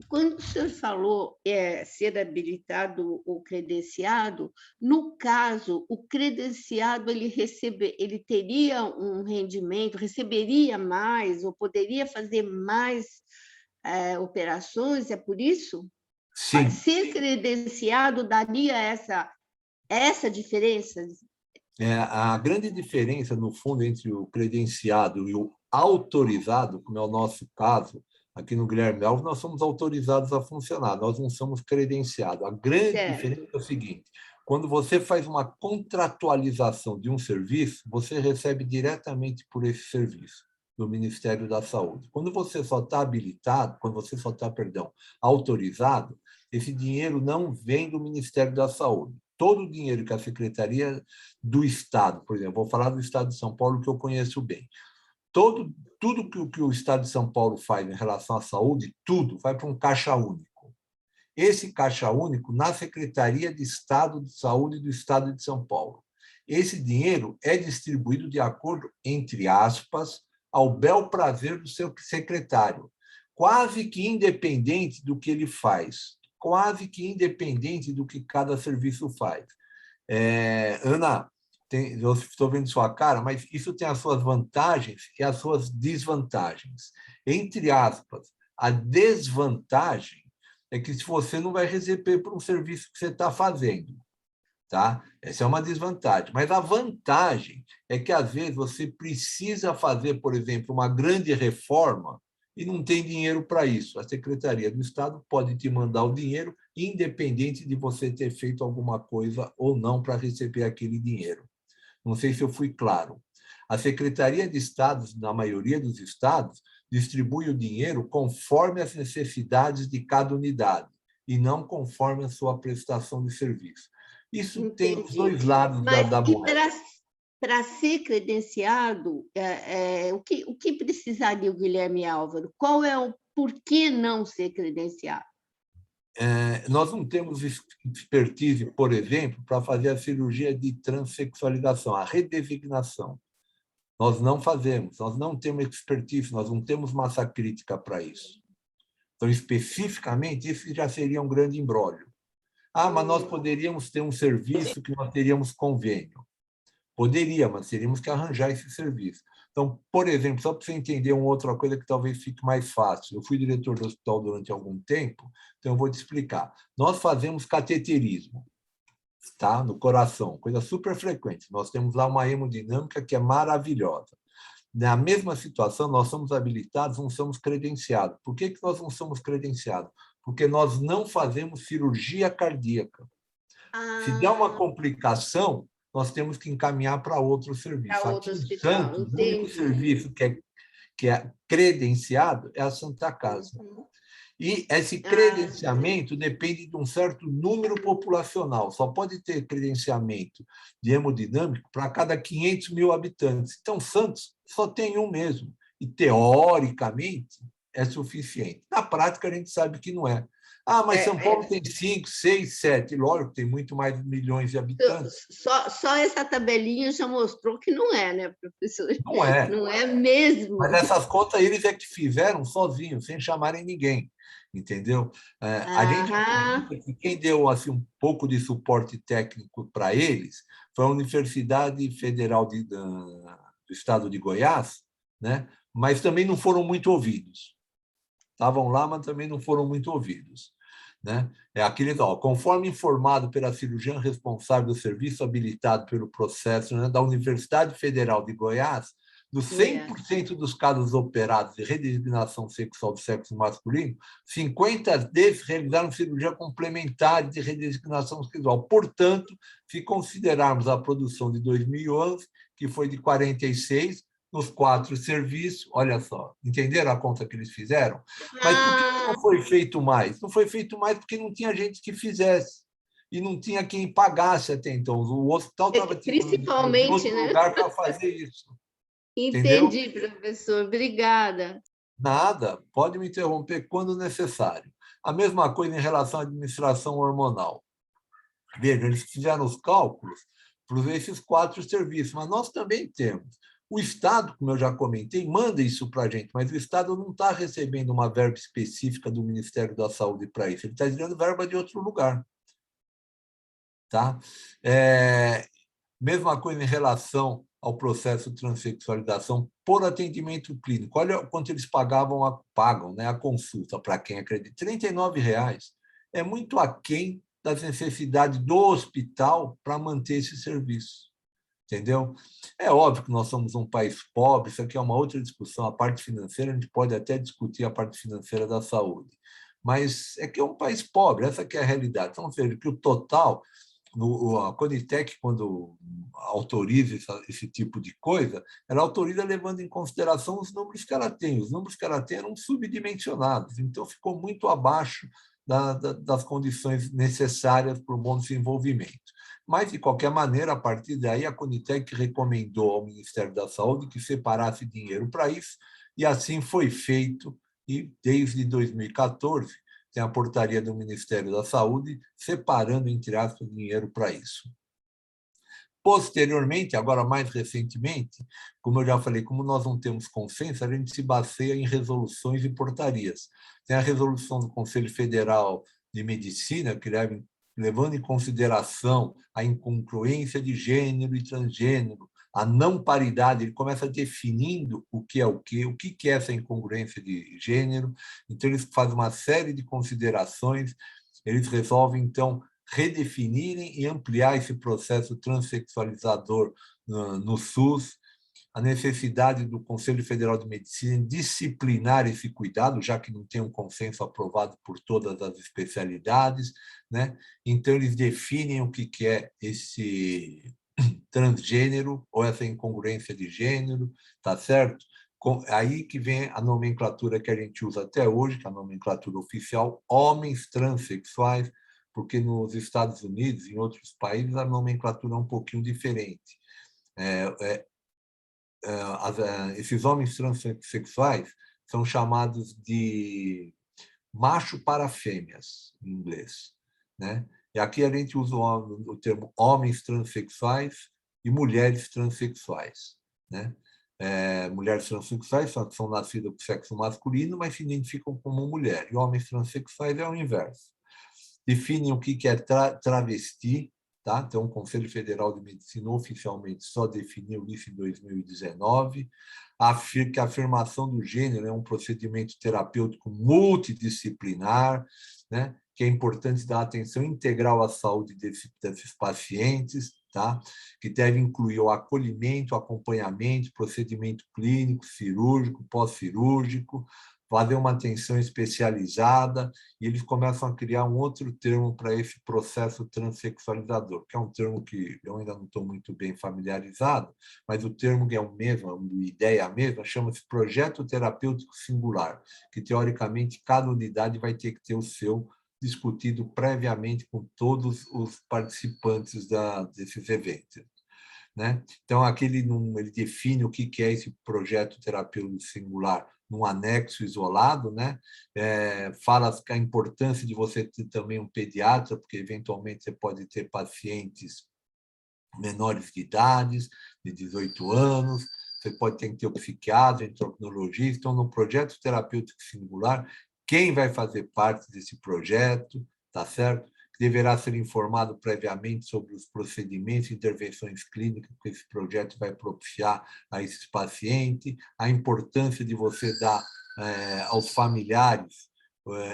Quando o senhor falou ser habilitado ou credenciado, no caso, o credenciado ele teria um rendimento, receberia mais ou poderia fazer mais operações, é por isso? Sim. Ser credenciado daria essa diferença? A grande diferença, no fundo, entre o credenciado e o autorizado, como é o nosso caso, aqui no Guilherme Alves, nós somos autorizados a funcionar, nós não somos credenciados. A grande diferença é o seguinte: quando você faz uma contratualização de um serviço, você recebe diretamente por esse serviço do Ministério da Saúde. Quando você só está habilitado, quando você só está, autorizado, esse dinheiro não vem do Ministério da Saúde. Todo o dinheiro que a Secretaria do Estado, por exemplo, vou falar do Estado de São Paulo, que eu conheço bem, tudo que o Estado de São Paulo faz em relação à saúde, tudo vai para um caixa único. Esse caixa único na Secretaria de Estado de Saúde do Estado de São Paulo. Esse dinheiro é distribuído de acordo, entre aspas, ao bel prazer do seu secretário, quase que independente do que ele faz, quase que independente do que cada serviço faz. Ana, eu estou vendo sua cara, mas isso tem as suas vantagens e as suas desvantagens. Entre aspas, a desvantagem é que se você não vai receber por um serviço que você está fazendo, tá? Essa é uma desvantagem. Mas a vantagem é que, às vezes, você precisa fazer, por exemplo, uma grande reforma e não tem dinheiro para isso. A Secretaria do Estado pode te mandar o dinheiro, independente de você ter feito alguma coisa ou não para receber aquele dinheiro. Não sei se eu fui claro. A Secretaria de Estado, na maioria dos estados, distribui o dinheiro conforme as necessidades de cada unidade e não conforme a sua prestação de serviço. Isso Entendi. Tem os dois lados da moeda. Para ser credenciado, o que precisaria o Guilherme Álvaro? Qual é o porquê não ser credenciado? Nós não temos expertise, por exemplo, para fazer a cirurgia de transexualização, a redesignação. Nós não fazemos, nós não temos expertise, nós não temos massa crítica para isso. Então, especificamente, isso já seria um grande imbróglio. Mas nós poderíamos ter um serviço que nós teríamos convênio. Poderia, mas teríamos que arranjar esse serviço. Então, por exemplo, só para você entender uma outra coisa que talvez fique mais fácil. Eu fui diretor do hospital durante algum tempo, então eu vou te explicar. Nós fazemos cateterismo, tá? No coração, coisa super frequente. Nós temos lá uma hemodinâmica que é maravilhosa. Na mesma situação, nós somos habilitados, não somos credenciados. Por que nós não somos credenciados? Porque nós não fazemos cirurgia cardíaca. Se der uma complicação, nós temos que encaminhar para outro serviço. Aqui em Santos, o único serviço que é credenciado é a Santa Casa. E esse credenciamento depende de um certo número populacional. Só pode ter credenciamento de hemodinâmico para cada 500 mil habitantes. Então, Santos só tem um mesmo. E, teoricamente, é suficiente. Na prática, a gente sabe que não é. Ah, mas São Paulo tem 5, 6, 7. Lógico, tem muito mais milhões de habitantes. Só essa tabelinha já mostrou que não é, né, professor? Não é. Não é mesmo. Mas essas contas eles é que fizeram sozinhos, sem chamarem ninguém. Entendeu? A gente acredita que quem deu assim, um pouco de suporte técnico para eles foi a Universidade Federal do Estado de Goiás, né? Mas também não foram muito ouvidos. Estavam lá, mas também não foram muito ouvidos. Né? É aquele, conforme informado pela cirurgiã responsável do serviço habilitado pelo processo, né, da Universidade Federal de Goiás, dos 100% dos casos operados de redesignação sexual do sexo masculino, 50 desses realizaram cirurgia complementar de redesignação sexual. Portanto, se considerarmos a produção de 2011, que foi de 46, nos 4 serviços, olha só, entenderam a conta que eles fizeram? Mas por que não foi feito mais? Não foi feito mais porque não tinha gente que fizesse. E não tinha quem pagasse até então. O hospital estava principalmente, em outro lugar para fazer isso. Entendi, professor. Obrigada. Nada, pode me interromper quando necessário. A mesma coisa em relação à administração hormonal. Veja, eles fizeram os cálculos para esses 4 serviços, mas nós também temos. O Estado, como eu já comentei, manda isso para a gente, mas o Estado não está recebendo uma verba específica do Ministério da Saúde para isso, ele está dando verba de outro lugar. Tá? Mesma coisa em relação ao processo de transexualização por atendimento clínico. Olha quanto eles pagam, né, a consulta para quem acredita. R$ 39,00 é muito aquém das necessidades do hospital para manter esse serviço. Entendeu? É óbvio que nós somos um país pobre, isso aqui é uma outra discussão, a parte financeira, a gente pode até discutir a parte financeira da saúde, mas é que é um país pobre, essa que é a realidade. Então, veja que o total, a Conitec, quando autoriza esse tipo de coisa, ela autoriza levando em consideração os números que ela tem. Os números que ela tem eram subdimensionados, então ficou muito abaixo das condições necessárias para o bom desenvolvimento. Mas, de qualquer maneira, a partir daí, a Conitec recomendou ao Ministério da Saúde que separasse dinheiro para isso, e assim foi feito, e desde 2014 tem a portaria do Ministério da Saúde separando, entre aspas, dinheiro para isso. Posteriormente, agora mais recentemente, como eu já falei, como nós não temos consenso, a gente se baseia em resoluções e portarias. Tem a resolução do Conselho Federal de Medicina, que levando em consideração a incongruência de gênero e transgênero, a não paridade, ele começa definindo o que é essa incongruência de gênero. Então, eles fazem uma série de considerações, eles resolvem, então, redefinirem e ampliar esse processo transexualizador no SUS, a necessidade do Conselho Federal de Medicina disciplinar esse cuidado, já que não tem um consenso aprovado por todas as especialidades, né? Então, eles definem o que é esse transgênero ou essa incongruência de gênero, tá certo? Aí que vem a nomenclatura que a gente usa até hoje, que é a nomenclatura oficial, homens transexuais, porque nos Estados Unidos e em outros países a nomenclatura é um pouquinho diferente. Esses homens transexuais são chamados de macho para fêmeas, em inglês. Né? E aqui a gente usa o termo homens transexuais e mulheres transexuais. Né? Mulheres transexuais são nascidas com sexo masculino, mas se identificam como mulher. E homens transexuais é o inverso. Definem o que é travesti, tá? Então, o Conselho Federal de Medicina oficialmente só definiu isso em 2019. Que a afirmação do gênero é um procedimento terapêutico multidisciplinar, né? Que é importante dar atenção integral à saúde desses pacientes, tá? Que deve incluir o acolhimento, acompanhamento, procedimento clínico, cirúrgico, pós-cirúrgico, fazer uma atenção especializada, e eles começam a criar um outro termo para esse processo transexualizador, que é um termo que eu ainda não estou muito bem familiarizado, mas o termo que é o mesmo, a ideia é a mesma, chama-se projeto terapêutico singular, que, teoricamente, cada unidade vai ter que ter o seu discutido previamente com todos os participantes desses eventos. Né? Então, aqui ele define o que é esse projeto terapêutico singular num anexo isolado, né? Fala a importância de você ter também um pediatra, porque, eventualmente, você pode ter pacientes menores de idade, de 18 anos, você pode ter que ter um psiquiatra, endocrinologista. Então, no projeto terapêutico singular, quem vai fazer parte desse projeto, tá certo? Deverá ser informado previamente sobre os procedimentos e intervenções clínicas que esse projeto vai propiciar a esses pacientes, a importância de você dar aos familiares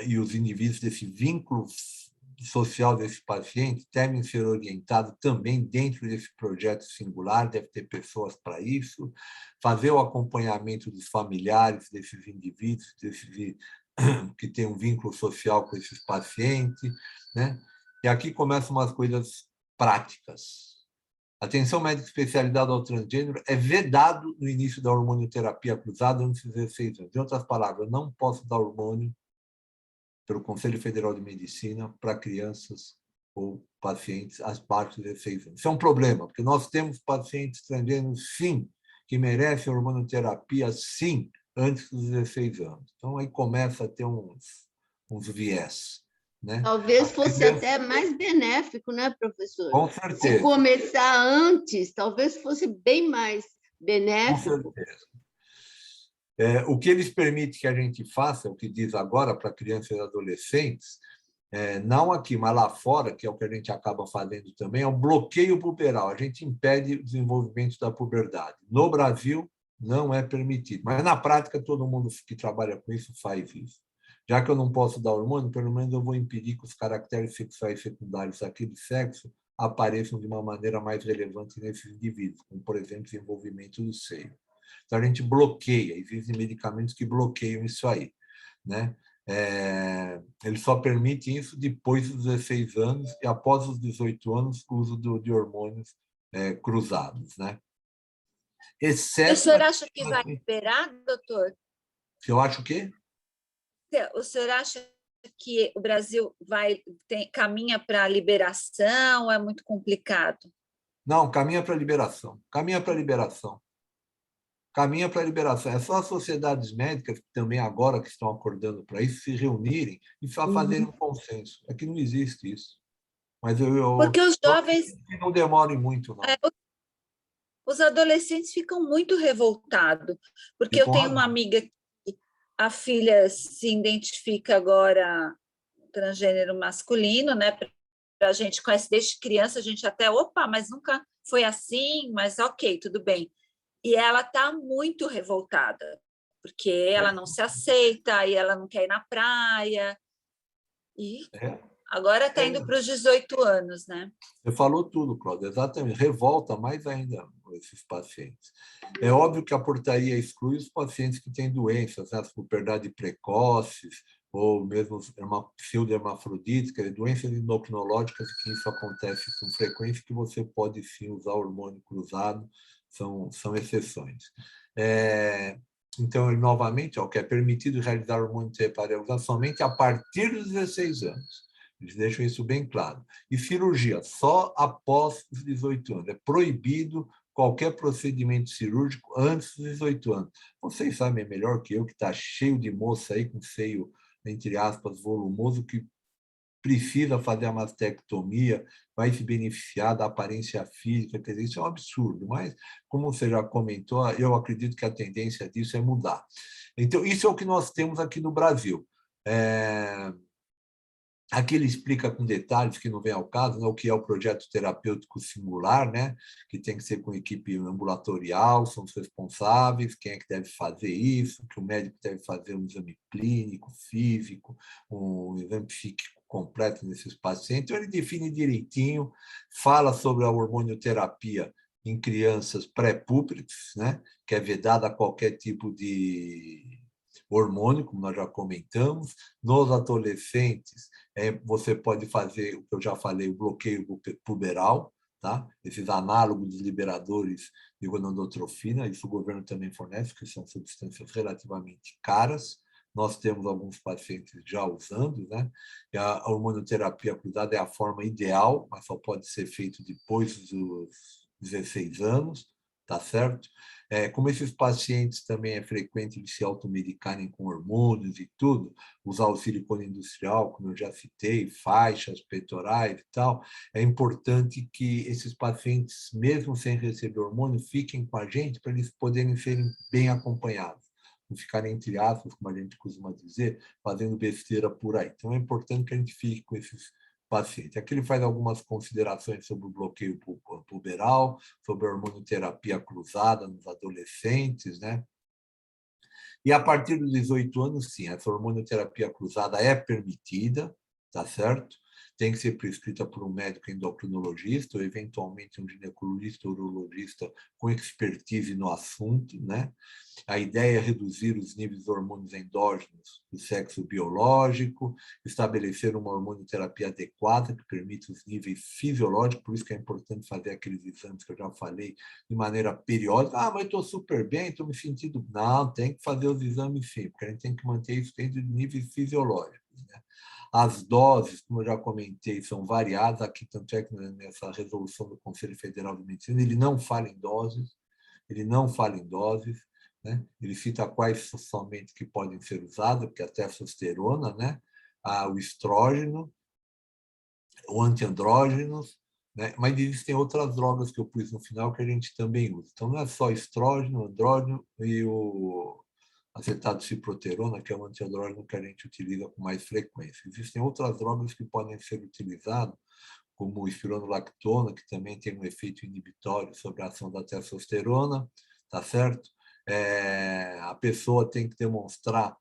e os indivíduos desse vínculo social desse paciente devem ser orientados também dentro desse projeto singular, deve ter pessoas para isso, fazer o acompanhamento dos familiares desses indivíduos, que têm um vínculo social com esses pacientes, né? E aqui começam umas coisas práticas. Atenção médica especializada ao transgênero é vedado no início da hormonioterapia cruzada antes dos 16 anos. Em outras palavras, eu não posso dar hormônio pelo Conselho Federal de Medicina para crianças ou pacientes abaixo de 16 anos. Isso é um problema, porque nós temos pacientes transgêneros, sim, que merecem hormonioterapia, sim, antes dos 16 anos. Então, aí começa a ter uns viés. Né? Talvez fosse até mais benéfico, né, professor? Com certeza. Se começar antes, talvez fosse bem mais benéfico. Com certeza. O que eles permitem que a gente faça, o que diz agora para crianças e adolescentes, não aqui, mas lá fora, que é o que a gente acaba fazendo também, é o bloqueio puberal. A gente impede o desenvolvimento da puberdade. No Brasil, não é permitido. Mas, na prática, todo mundo que trabalha com isso faz isso. Já que eu não posso dar hormônio, pelo menos eu vou impedir que os caracteres sexuais secundários daquele sexo apareçam de uma maneira mais relevante nesses indivíduos, como, por exemplo, desenvolvimento do seio. Então, a gente bloqueia, existem medicamentos que bloqueiam isso aí. Né? Ele só permite isso depois dos 16 anos e, após os 18 anos, o uso de hormônios cruzados. Né? Exceto... O senhor acha que vai liberar, doutor? Eu acho o quê? O senhor acha que o Brasil caminha para a liberação? É muito complicado? Não, caminha para a liberação. Caminha para a liberação. Caminha para a liberação. É só as sociedades médicas, que também agora que estão acordando para isso, se reunirem e fazerem um consenso. É que não existe isso. Mas porque os jovens não demorem muito, não. Os adolescentes ficam muito revoltados, porque eu tenho uma amiga que a filha se identifica agora transgênero masculino, né? A gente conhece desde criança, a gente até, mas nunca foi assim, mas ok, tudo bem. E ela está muito revoltada, porque ela não se aceita, e ela não quer ir na praia. E agora está indo para os 18 anos, né? Você falou tudo, Cláudia, exatamente. Revolta mais ainda esses pacientes. É óbvio que a portaria exclui os pacientes que têm doenças, né? As puberdade precoces, ou mesmo pseudo-hermafrodites, doenças endocrinológicas, que isso acontece com frequência, que você pode sim usar hormônio cruzado, são exceções. Então, novamente, o que é permitido realizar hormonioterapia somente a partir dos 16 anos. Eles deixam isso bem claro. E cirurgia, só após os 18 anos. É proibido qualquer procedimento cirúrgico antes dos 18 anos. Vocês sabem melhor que eu, que está cheio de moça aí com seio, entre aspas, volumoso, que precisa fazer a mastectomia, vai se beneficiar da aparência física, quer dizer, isso é um absurdo, mas, como você já comentou, eu acredito que a tendência disso é mudar. Então, isso é o que nós temos aqui no Brasil. Aqui ele explica com detalhes que não vem ao caso, né, o que é o projeto terapêutico singular, né, que tem que ser com equipe ambulatorial, são os responsáveis, quem é que deve fazer isso, que o médico deve fazer um exame clínico, físico, um exame psíquico completo nesses pacientes. Então, ele define direitinho, fala sobre a hormonioterapia em crianças pré-púberes, né, que é vedada a qualquer tipo de hormônio, como nós já comentamos. Nos adolescentes, você pode fazer, o que eu já falei, o bloqueio puberal, tá? Esses análogos dos liberadores de gonadotropina, isso o governo também fornece, que são substâncias relativamente caras. Nós temos alguns pacientes já usando, né? E a hormonioterapia cruzada é a forma ideal, mas só pode ser feito depois dos 16 anos, tá certo? Como esses pacientes também é frequente de se automedicarem com hormônios e tudo, usar o silicone industrial, como eu já citei, faixas peitorais e tal, é importante que esses pacientes, mesmo sem receber hormônio, fiquem com a gente para eles poderem serem bem acompanhados, não ficarem, entre aspas, como a gente costuma dizer, fazendo besteira por aí. Então, é importante que a gente fique com esses paciente. Aqui ele faz algumas considerações sobre o bloqueio puberal, sobre a hormonioterapia cruzada nos adolescentes, né? E a partir dos 18 anos, sim, essa hormonioterapia cruzada é permitida, tá certo? Tem que ser prescrita por um médico endocrinologista ou, eventualmente, um ginecologista ou urologista com expertise no assunto, né? A ideia é reduzir os níveis de hormônios endógenos do sexo biológico, estabelecer uma hormonioterapia adequada que permita os níveis fisiológicos, por isso que é importante fazer aqueles exames que eu já falei de maneira periódica. Ah, mas estou super bem, estou me sentindo... Não, tem que fazer os exames sim, porque a gente tem que manter isso dentro de níveis fisiológicos, né? As doses, como eu já comentei, são variadas. Aqui, tanto é que nessa resolução do Conselho Federal de Medicina, ele não fala em doses, né? Ele cita quais somente que podem ser usadas, que é a testosterona, né? O estrógeno, o antiandrógenos, né? Mas existem outras drogas que eu pus no final que a gente também usa. Então, não é só estrógeno, andrógeno e o acetato ciproterona, que é o antiandrógeno que a gente utiliza com mais frequência. Existem outras drogas que podem ser utilizadas, como o espironolactona, que também tem um efeito inibitório sobre a ação da testosterona, tá certo? A pessoa tem que demonstrar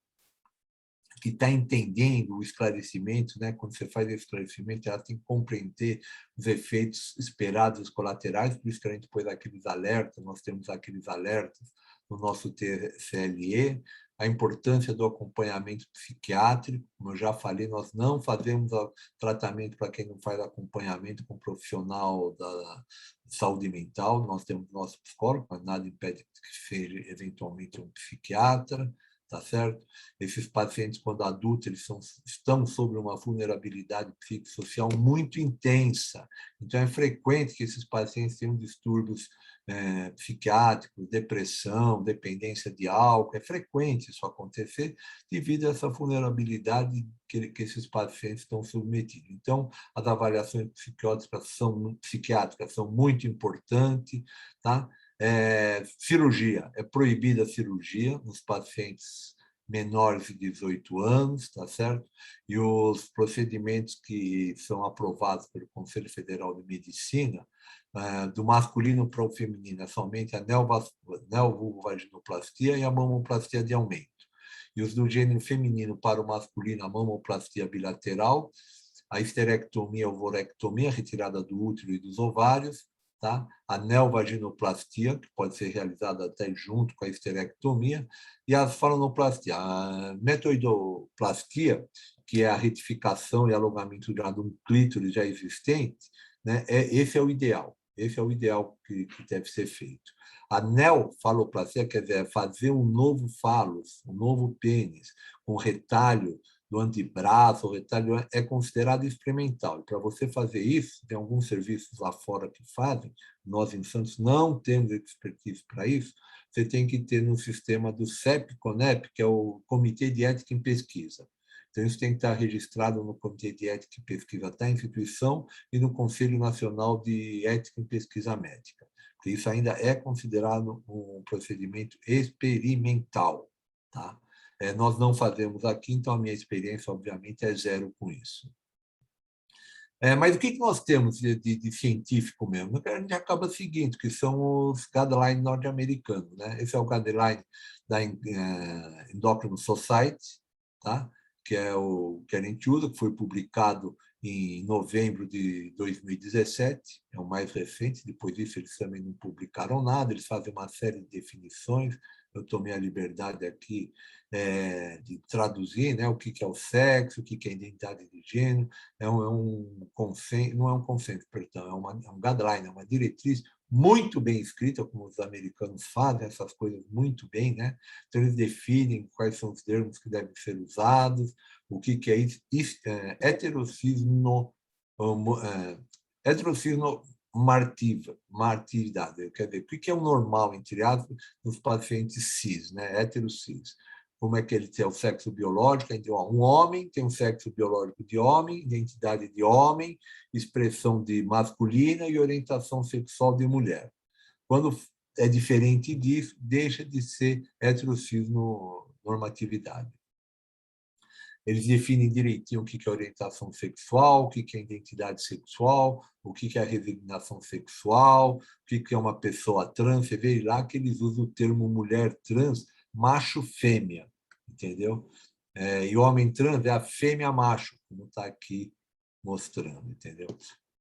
que está entendendo o esclarecimento, né? Quando você faz esse esclarecimento, ela tem que compreender os efeitos esperados, os colaterais, por isso que a gente pôs aqueles alertas, nós temos aqueles alertas no nosso TCLE, a importância do acompanhamento psiquiátrico, como eu já falei, nós não fazemos tratamento para quem não faz acompanhamento com um profissional da saúde mental, nós temos nosso psicólogo, mas nada impede que seja eventualmente um psiquiatra, tá certo? Esses pacientes, quando adultos, eles estão sob uma vulnerabilidade psicossocial muito intensa. Então, é frequente que esses pacientes tenham distúrbios psiquiátricos, depressão, dependência de álcool. É frequente isso acontecer devido a essa vulnerabilidade que esses pacientes estão submetidos. Então, as avaliações psiquiátricas são muito importantes, tá? Cirurgia, é proibida a cirurgia nos pacientes menores de 18 anos, tá certo? E os procedimentos que são aprovados pelo Conselho Federal de Medicina, do masculino para o feminino, é somente a neovulvovaginoplastia e a mamoplastia de aumento. E os do gênero feminino para o masculino, a mamoplastia bilateral, a histerectomia, a ovorectomia, retirada do útero e dos ovários, tá? A neovaginoplastia, que pode ser realizada até junto com a histerectomia, e a falanoplastia. A metoidoplastia, que é a retificação e alongamento de um clítoris já existente, né? Esse é o ideal. Esse é o ideal que deve ser feito. A neofaloplastia, quer dizer, fazer um novo fálus, um novo pênis, com retalho do antebraço, o retalho é considerado experimental. E para você fazer isso, tem alguns serviços lá fora que fazem, nós em Santos não temos expertise para isso, você tem que ter no sistema do CEP-CONEP, que é o Comitê de Ética em Pesquisa. Então, isso tem que estar registrado no Comitê de Ética e Pesquisa da instituição e no Conselho Nacional de Ética em Pesquisa Médica, porque isso ainda é considerado um procedimento experimental, tá? Nós não fazemos aqui, então a minha experiência, obviamente, é zero com isso. Mas o que nós temos de científico mesmo? A gente acaba seguindo, que são os guidelines norte-americanos, né? Esse é o guideline da Endocrine Society, tá? Que é o que a gente usa, que foi publicado em novembro de 2017, é o mais recente. Depois disso, eles também não publicaram nada, eles fazem uma série de definições. Eu tomei a liberdade aqui de traduzir, né, o que é o sexo, o que é a identidade de gênero, consenso, não é um consenso, perdão, é um guideline, é uma diretriz muito bem escrita, como os americanos fazem essas coisas muito bem, né? Então, eles definem quais são os termos que devem ser usados, o que é heterocismo, heterocismo martividade, quer dizer, o que é o normal, entre aspas, nos pacientes cis, né? Heterocis. Como é que ele tem o sexo biológico? Um homem tem um sexo biológico de homem, identidade de homem, expressão de masculina e orientação sexual de mulher. Quando é diferente disso, deixa de ser heterocismo normatividade. Eles definem direitinho o que é orientação sexual, o que é identidade sexual, o que é a resignação sexual, o que é uma pessoa trans. Você vê lá que eles usam o termo mulher trans, macho-fêmea, entendeu? E homem trans é a fêmea-macho, como está aqui mostrando, entendeu?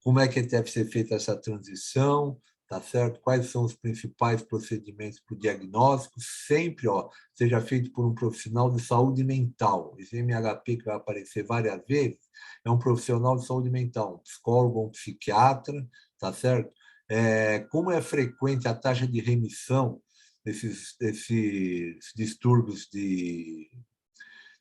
Como é que deve ser feita essa transição? Tá certo? Quais são os principais procedimentos para o diagnóstico? Sempre, seja feito por um profissional de saúde mental. Esse MHP que vai aparecer várias vezes é um profissional de saúde mental, um psicólogo, um psiquiatra, tá certo? Como é frequente a taxa de remissão desses distúrbios de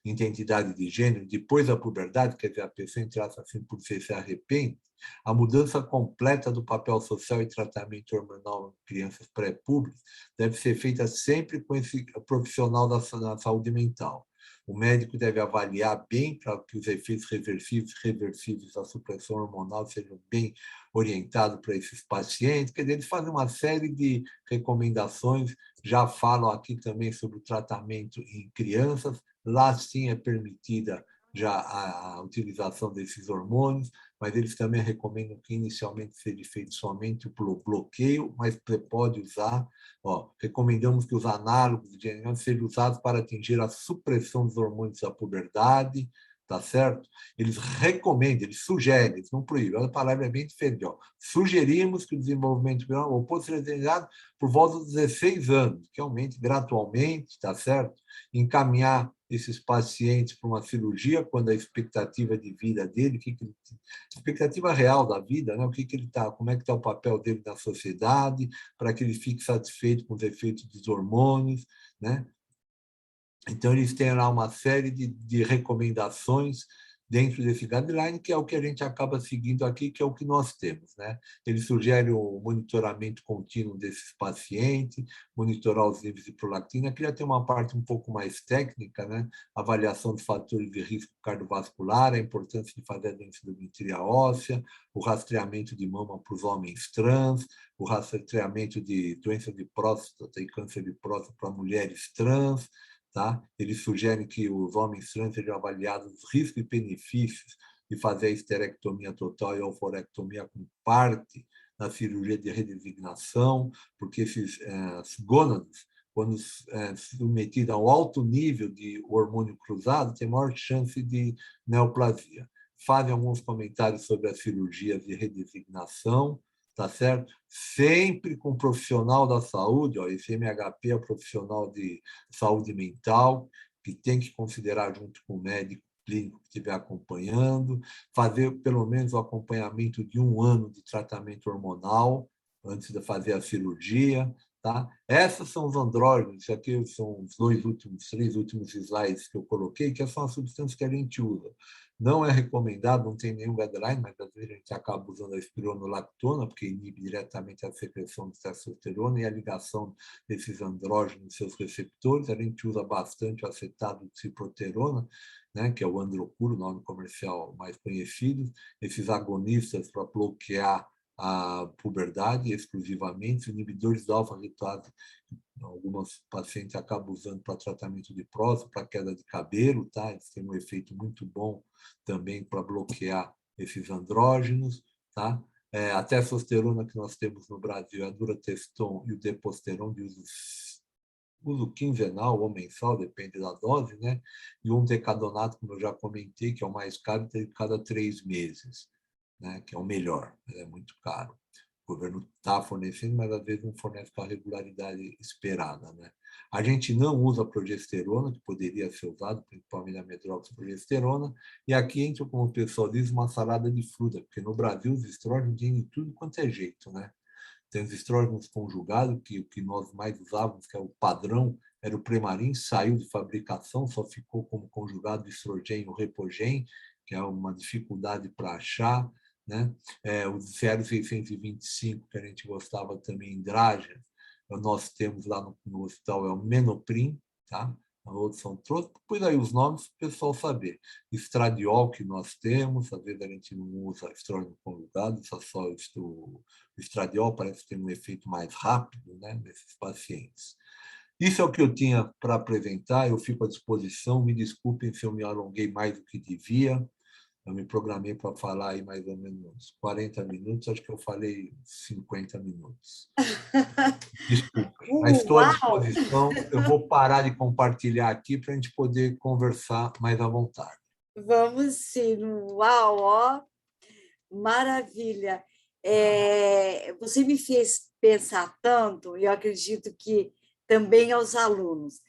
identidade de gênero depois da puberdade, quer dizer, a pessoa entrasse assim por se arrepende, a mudança completa do papel social e tratamento hormonal em crianças pré-públicas deve ser feita sempre com esse profissional da saúde mental. O médico deve avaliar bem para que os efeitos reversíveis da supressão hormonal sejam bem orientados para esses pacientes. Quer dizer, eles fazem uma série de recomendações, já falam aqui também sobre o tratamento em crianças. Lá, sim, é permitida já a utilização desses hormônios, mas eles também recomendam que inicialmente seja feito somente pelo bloqueio, mas você pode usar, recomendamos que os análogos de GNR sejam usados para atingir a supressão dos hormônios da puberdade, tá certo? Eles recomendam, eles sugerem, eles não proíbem, a palavra é bem diferente. Sugerimos que o desenvolvimento ou pode ser realizado por volta dos 16 anos, que aumente gradualmente, tá certo? Encaminhar esses pacientes para uma cirurgia quando a expectativa de vida dele, expectativa real da vida, né? Como é que está o papel dele na sociedade, para que ele fique satisfeito com os efeitos dos hormônios, né? Então, eles têm lá uma série de recomendações dentro desse guideline, que é o que a gente acaba seguindo aqui, que é o que nós temos, né? Ele sugere o monitoramento contínuo desses pacientes, monitorar os níveis de prolactina. Aqui já tem uma parte um pouco mais técnica, né? Avaliação de fatores de risco cardiovascular, a importância de fazer a densitometria óssea, o rastreamento de mama para os homens trans, o rastreamento de doença de próstata e câncer de próstata para mulheres trans. Tá? Eles sugerem que os homens trans sejam avaliados os riscos e benefícios de fazer a esterectomia total e a oforectomia como parte da cirurgia de redesignação, porque esses gônadas, quando submetidos a um alto nível de hormônio cruzado, têm maior chance de neoplasia. Fazem alguns comentários sobre as cirurgias de redesignação, tá certo? Sempre com profissional da saúde, esse MHP é o profissional de saúde mental, que tem que considerar junto com o médico clínico que estiver acompanhando, fazer pelo menos o acompanhamento de 1 ano de tratamento hormonal antes de fazer a cirurgia, tá? Esses são os andrógenos, isso aqui são os 3 últimos slides que eu coloquei, que são as substâncias que a gente usa. Não é recomendado, não tem nenhum guideline, mas às vezes a gente acaba usando a espironolactona, porque inibe diretamente a secreção de testosterona e a ligação desses andrógenos e seus receptores. A gente usa bastante o acetato de ciproterona, né, que é o androcuro, o nome comercial mais conhecido, esses agonistas para bloquear a puberdade exclusivamente, inibidores da alfa-retose, algumas pacientes acabam usando para tratamento de próstata, para queda de cabelo, tá? Eles têm um efeito muito bom também para bloquear esses andrógenos, tá? A testosterona que nós temos no Brasil é a durateston e o deposteron de uso quinzenal ou mensal, depende da dose, né? E um decadonato, como eu já comentei, que é o mais caro, tem cada 3 meses, né? Que é o melhor, é muito caro. O governo está fornecendo, mas às vezes não fornece com a regularidade esperada, né? A gente não usa progesterona, que poderia ser usado, principalmente a medroxprogesterona, e aqui entra, como o pessoal diz, uma salada de fruta, porque no Brasil os estrógenos têm de tudo quanto é jeito, né? Tem os estrógenos conjugados, que o que nós mais usávamos, que é o padrão, era o Premarin, saiu de fabricação, só ficou como conjugado estrogênio Repogen, que é uma dificuldade para achar, né? O 0,625, que a gente gostava também, Andrágeno, nós temos lá no hospital, é o Menoprim, tá? Outros são todos, depois aí os nomes para o pessoal saber. Estradiol, que nós temos, às vezes a gente não usa estrógeno conjugado, só o estradiol parece ter um efeito mais rápido, né, nesses pacientes. Isso é o que eu tinha para apresentar, eu fico à disposição, me desculpem se eu me alonguei mais do que devia, eu me programei para falar aí mais ou menos 40 minutos, acho que eu falei 50 minutos. Desculpem, mas estou à Uau! disposição, eu vou parar de compartilhar aqui para a gente poder conversar mais à vontade. Vamos sim, uau, ó, maravilha. Você me fez pensar tanto, e eu acredito que também aos alunos.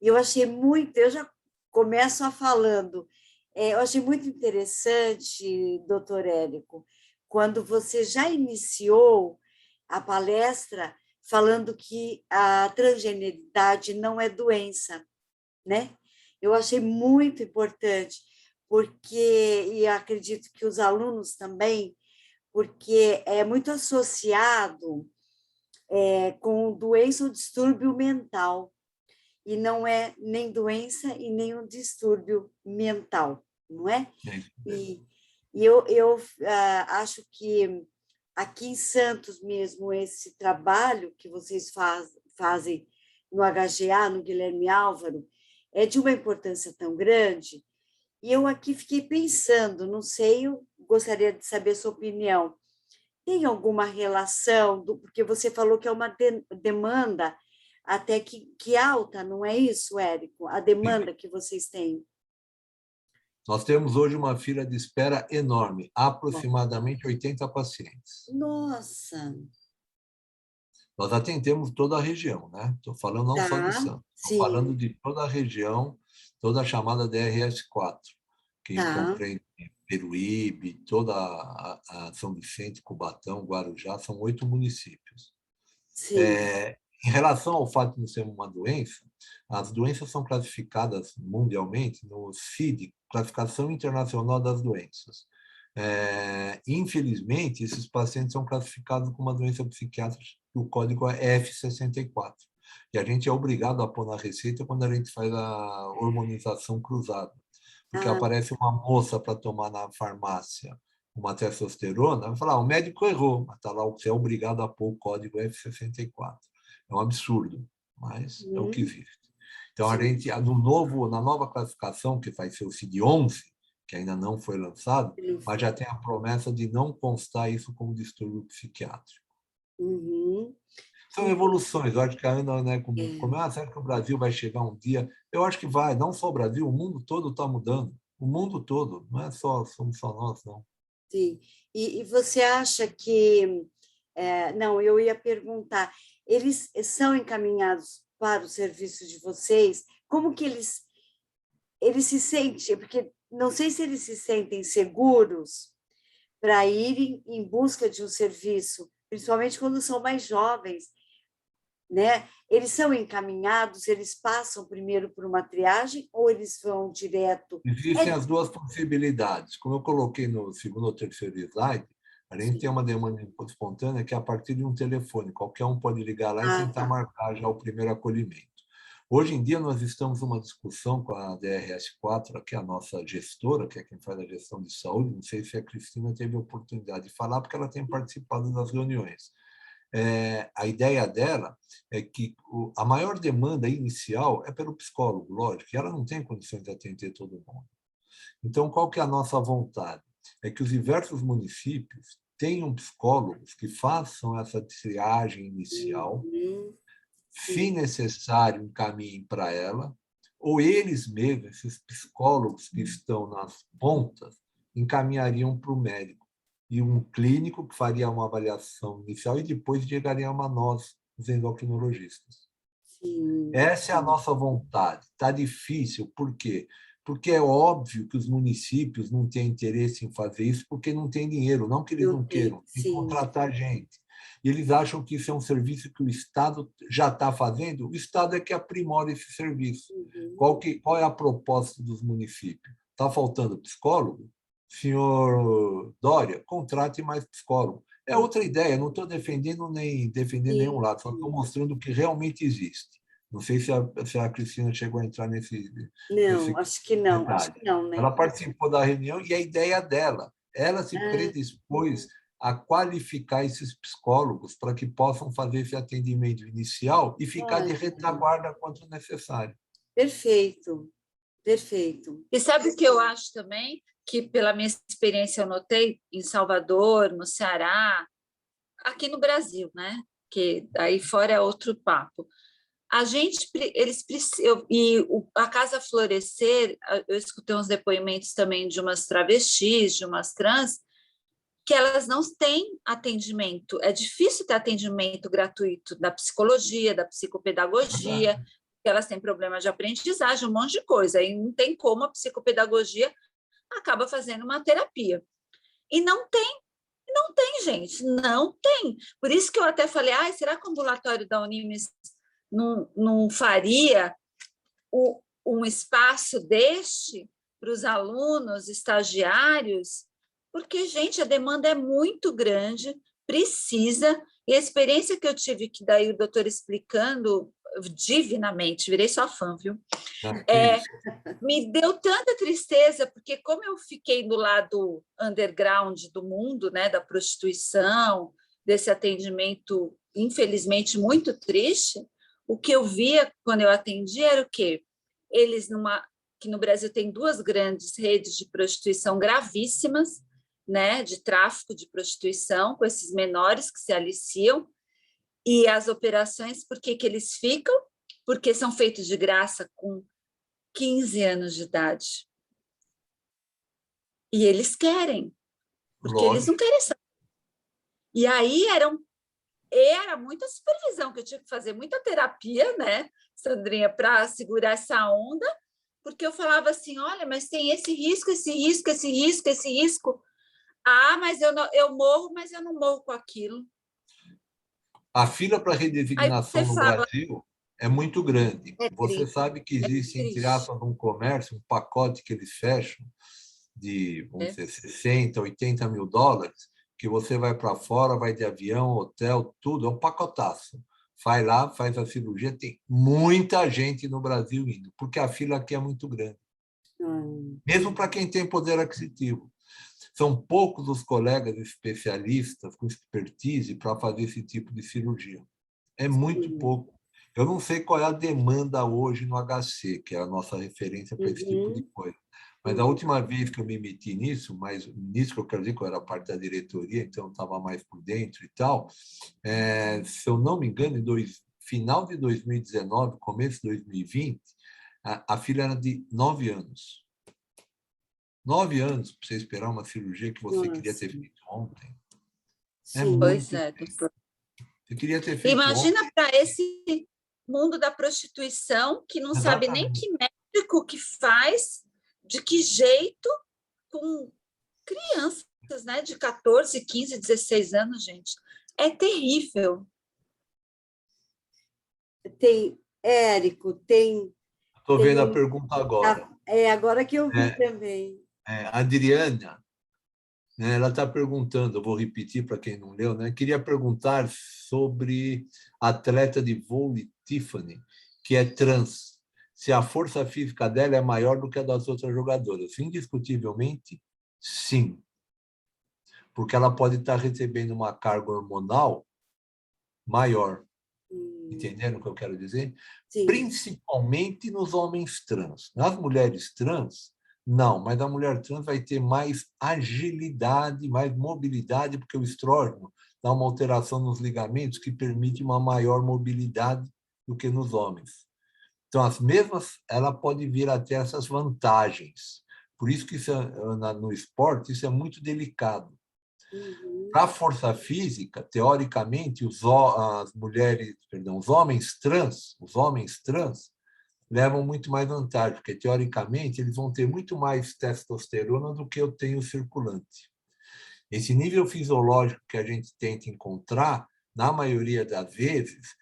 E eu achei muito, eu já começo a falando, eu achei muito interessante, doutor Érico, quando você já iniciou a palestra falando que a transgeneridade não é doença, né? Eu achei muito importante, porque, e acredito que os alunos também, porque é muito associado com doença ou distúrbio mental, e não é nem doença e nem um distúrbio mental, não é? E eu acho que aqui em Santos mesmo, esse trabalho que vocês fazem no HGA, no Guilherme Álvaro, é de uma importância tão grande. E eu aqui fiquei pensando, não sei, eu gostaria de saber a sua opinião. Tem alguma relação, porque você falou que é uma demanda até que alta, não é isso, Érico? A demanda que vocês têm. Nós temos hoje uma fila de espera enorme, aproximadamente 80 pacientes. Nossa! Nós atendemos toda a região, né? Estou falando não só de Santos, estou falando de toda a região, toda a chamada DRS4, que compreende Peruíbe, toda a São Vicente, Cubatão, Guarujá, são 8 municípios. Em relação ao fato de não ser uma doença, as doenças são classificadas mundialmente no CID, Classificação Internacional das Doenças. Infelizmente, esses pacientes são classificados como uma doença psiquiátrica, o código é F64. E a gente é obrigado a pôr na receita quando a gente faz a hormonização cruzada. Porque aparece uma moça para tomar na farmácia uma testosterona, vai falar, o médico errou, mas está lá, você é obrigado a pôr o código F64. É um absurdo, mas é o que existe. Então, a gente, na nova classificação, que vai ser o CID-11, que ainda não foi lançado, mas já tem a promessa de não constar isso como distúrbio psiquiátrico. São evoluções, eu acho que ainda, né, será que o Brasil vai chegar um dia? Eu acho que vai, não só o Brasil, o mundo todo está mudando. O mundo todo, não é somos só nós, não. Sim. E você acha que... não, eu ia perguntar, eles são encaminhados para o serviço de vocês? Como que eles se sentem? Porque não sei se eles se sentem seguros para irem em busca de um serviço, principalmente quando são mais jovens, né? Eles são encaminhados, eles passam primeiro por uma triagem ou eles vão direto? Existem as duas possibilidades. Como eu coloquei no segundo ou terceiro slide, a gente tem uma demanda espontânea que é a partir de um telefone. Qualquer um pode ligar lá e tentar marcar já o primeiro acolhimento. Hoje em dia, nós estamos numa discussão com a DRS4, que é a nossa gestora, que é quem faz a gestão de saúde. Não sei se a Cristina teve a oportunidade de falar, porque ela tem participado das reuniões. A ideia dela é que a maior demanda inicial é pelo psicólogo, lógico, e ela não tem condições de atender todo mundo. Então, qual que é a nossa vontade? É que os diversos municípios tenham psicólogos que façam essa triagem inicial, se necessário, encaminhem para ela, ou eles mesmos, esses psicólogos que estão nas pontas, encaminhariam para o médico. e um clínico que faria uma avaliação inicial e depois chegariam a nós, os endocrinologistas. Sim, Essa é a sim. nossa vontade. Está difícil, por quê? Porque é óbvio que os municípios não têm interesse em fazer isso porque não tem dinheiro, não que eles Não não tem, queiram, tem que sim. contratar gente. E eles acham que isso é um serviço que o Estado já está fazendo, o Estado é que aprimora esse serviço. Uhum. Qual é a proposta dos municípios? Está faltando psicólogo? Senhor Dória, contrate mais psicólogo. É outra ideia, não estou defendendo nem defendendo nenhum Sim, lado, só estou mostrando o que realmente existe. Não sei se a Cristina chegou a entrar nesse não, acho que não, detalhe. né? Ela participou da reunião e a ideia dela, ela se Ah, predispôs a qualificar esses psicólogos para que possam fazer esse atendimento inicial e ficar de olha, retaguarda quanto necessário. perfeito, perfeito. E sabe o que eu acho também? Que, pela minha experiência, eu notei em Salvador, no Ceará, aqui no Brasil, né? Que aí fora é outro papo. A gente, eles precisam, a Casa Florescer, eu escutei uns depoimentos também de umas travestis, de umas trans, que elas não têm atendimento, é difícil ter atendimento gratuito da psicologia, da psicopedagogia, que elas têm problemas de aprendizagem, um monte de coisa, e não tem como a psicopedagogia acaba fazendo uma terapia. E não tem, gente, não tem. Por isso que eu até falei, será que o ambulatório da Unimes não faria um espaço deste para os alunos, estagiários? Porque, gente, a demanda é muito grande, precisa, e a experiência que eu tive, que daí o doutor explicando divinamente, virei sua fã, viu? Me deu tanta tristeza, porque como eu fiquei do lado underground do mundo, né, da prostituição, desse atendimento, infelizmente, muito triste, o que eu via quando eu atendia era o quê? Eles, que no Brasil tem 2 grandes redes de prostituição gravíssimas, né, de tráfico de prostituição, com esses menores que se aliciam, e as operações, por que eles ficam? Porque são feitos de graça com 15 anos de idade. E eles querem, porque eles não querem saber. E aí era muita supervisão, que eu tinha que fazer muita terapia, né, Sandrinha, para segurar essa onda, porque eu falava assim, olha, mas tem esse risco, esse risco, esse risco, esse risco. Mas eu morro, mas eu não morro com aquilo. A fila para Aí redesignação você no fala, Brasil é muito grande. Você triste, sabe que existe, entre triste. aspas, um comércio, um pacote que eles fecham de, vamos dizer, 60, 80 mil dólares, que você vai para fora, vai de avião, hotel, tudo, é um pacotaço. Vai lá, faz a cirurgia, tem muita gente no Brasil indo, porque a fila aqui é muito grande. Mesmo para quem tem poder aquisitivo. São poucos os colegas especialistas com expertise para fazer esse tipo de cirurgia. É muito pouco. Eu não sei qual é a demanda hoje no HC, que é a nossa referência para esse tipo de coisa. Mas a última vez que eu me meti nisso, mas nisso que eu quero dizer que eu era parte da diretoria, então eu estava mais por dentro e tal, se eu não me engano, final de 2019, começo de 2020, a filha era de 9 anos. 9 anos para você esperar uma cirurgia que você queria ter feito ontem. É muito. Pois é, doutor. Você queria ter feito Imagina ontem. para esse mundo da prostituição que não sabe nem que médico que faz, de que jeito, com crianças, né, de 14, 15, 16 anos, gente. É terrível. Tem, Érico, tem... Estou vendo a pergunta agora. Agora que eu vi também. A Adriana, né, ela está perguntando, eu vou repetir para quem não leu, né? Queria perguntar sobre a atleta de vôlei Tiffany, que é trans, se a força física dela é maior do que a das outras jogadoras. Indiscutivelmente, sim. Porque ela pode estar recebendo uma carga hormonal maior. Entenderam o que eu quero dizer? Sim. Principalmente nos homens trans. Nas mulheres trans, não, mas a mulher trans vai ter mais agilidade, mais mobilidade, porque o estrógeno dá uma alteração nos ligamentos que permite uma maior mobilidade do que nos homens. Então, as mesmas, ela pode vir a ter essas vantagens. Por isso que isso, no esporte isso é muito delicado. Para a força física, teoricamente, os homens trans levam muito mais vantagem, porque, teoricamente, eles vão ter muito mais testosterona do que eu tenho circulante. Esse nível fisiológico que a gente tenta encontrar, na maioria das vezes,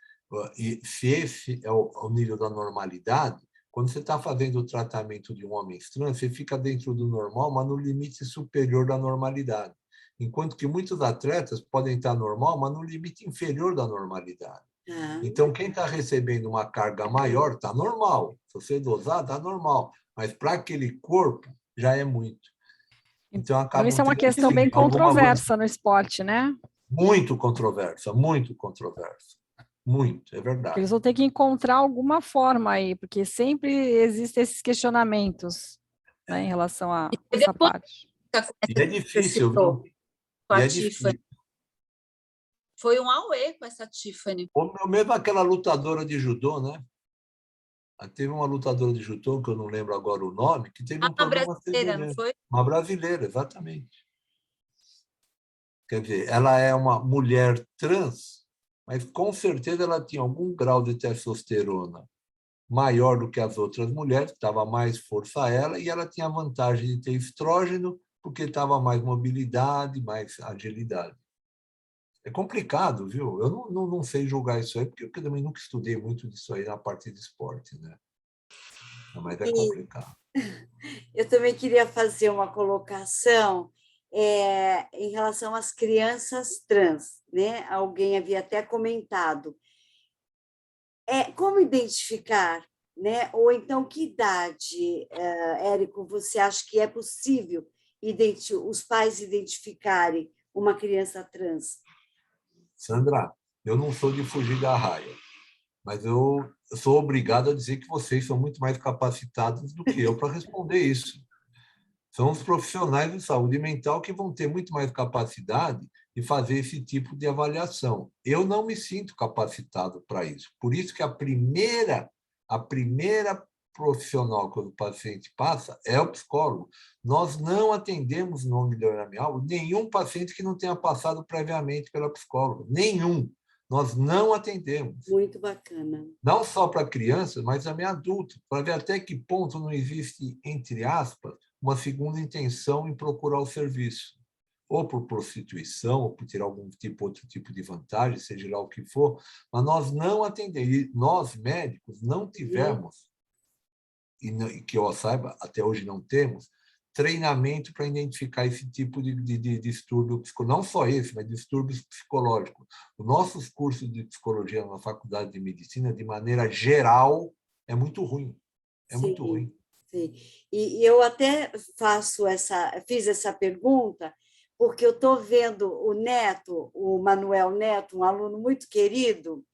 e se esse é o nível da normalidade, quando você está fazendo o tratamento de um homem trans, você fica dentro do normal, mas no limite superior da normalidade. Enquanto que muitos atletas podem estar normal, mas no limite inferior da normalidade. Então, quem está recebendo uma carga maior está normal. Se você dosar, está normal. Mas para aquele corpo, já é muito. Então, isso é uma questão bem controversa no esporte, né? Muito controversa, muito controversa. Muito, é verdade. Eles vão ter que encontrar alguma forma aí, porque sempre existem esses questionamentos, né, em relação a essa parte. E é difícil, viu? Com a Tiffany. Foi um auê com essa Tiffany. Mesmo aquela lutadora de judô, né? Teve uma lutadora de judô, que eu não lembro agora o nome, que teve um problema brasileira, não foi? Uma brasileira, exatamente. Quer dizer, ela é uma mulher trans, mas com certeza ela tinha algum grau de testosterona maior do que as outras mulheres, estava mais força a ela, e ela tinha a vantagem de ter estrógeno, porque estava mais mobilidade, mais agilidade. É complicado, viu? Eu não sei julgar isso aí, porque eu também nunca estudei muito disso aí na parte de esporte, né? Mas é complicado. Eu também queria fazer uma colocação em relação às crianças trans, né? Alguém havia até comentado. Como identificar, né? Ou então, que idade, Érico, você acha que é possível os pais identificarem uma criança trans? Sandra, eu não sou de fugir da raia, mas eu sou obrigado a dizer que vocês são muito mais capacitados do que eu para responder isso. São os profissionais de saúde mental que vão ter muito mais capacidade de fazer esse tipo de avaliação. Eu não me sinto capacitado para isso. Por isso que a primeira profissional que o paciente passa é o psicólogo. Nós não atendemos no melhoramento nenhum paciente que não tenha passado previamente pela psicóloga. Nenhum. Nós não atendemos. Muito bacana. Não só para crianças, mas também adultos, para ver até que ponto não existe, entre aspas, uma segunda intenção em procurar o serviço. Ou por prostituição, ou por tirar outro tipo de vantagem, seja lá o que for, mas nós não atendemos. E nós, médicos, não tivemos, e que eu saiba, até hoje não temos, treinamento para identificar esse tipo de distúrbio psicológico. Não só esse, mas distúrbios psicológicos. Os nossos cursos de psicologia na Faculdade de Medicina, de maneira geral, é muito ruim. É muito ruim. Sim. E eu até fiz essa pergunta porque eu estou vendo o Neto, o Manuel Neto, um aluno muito querido,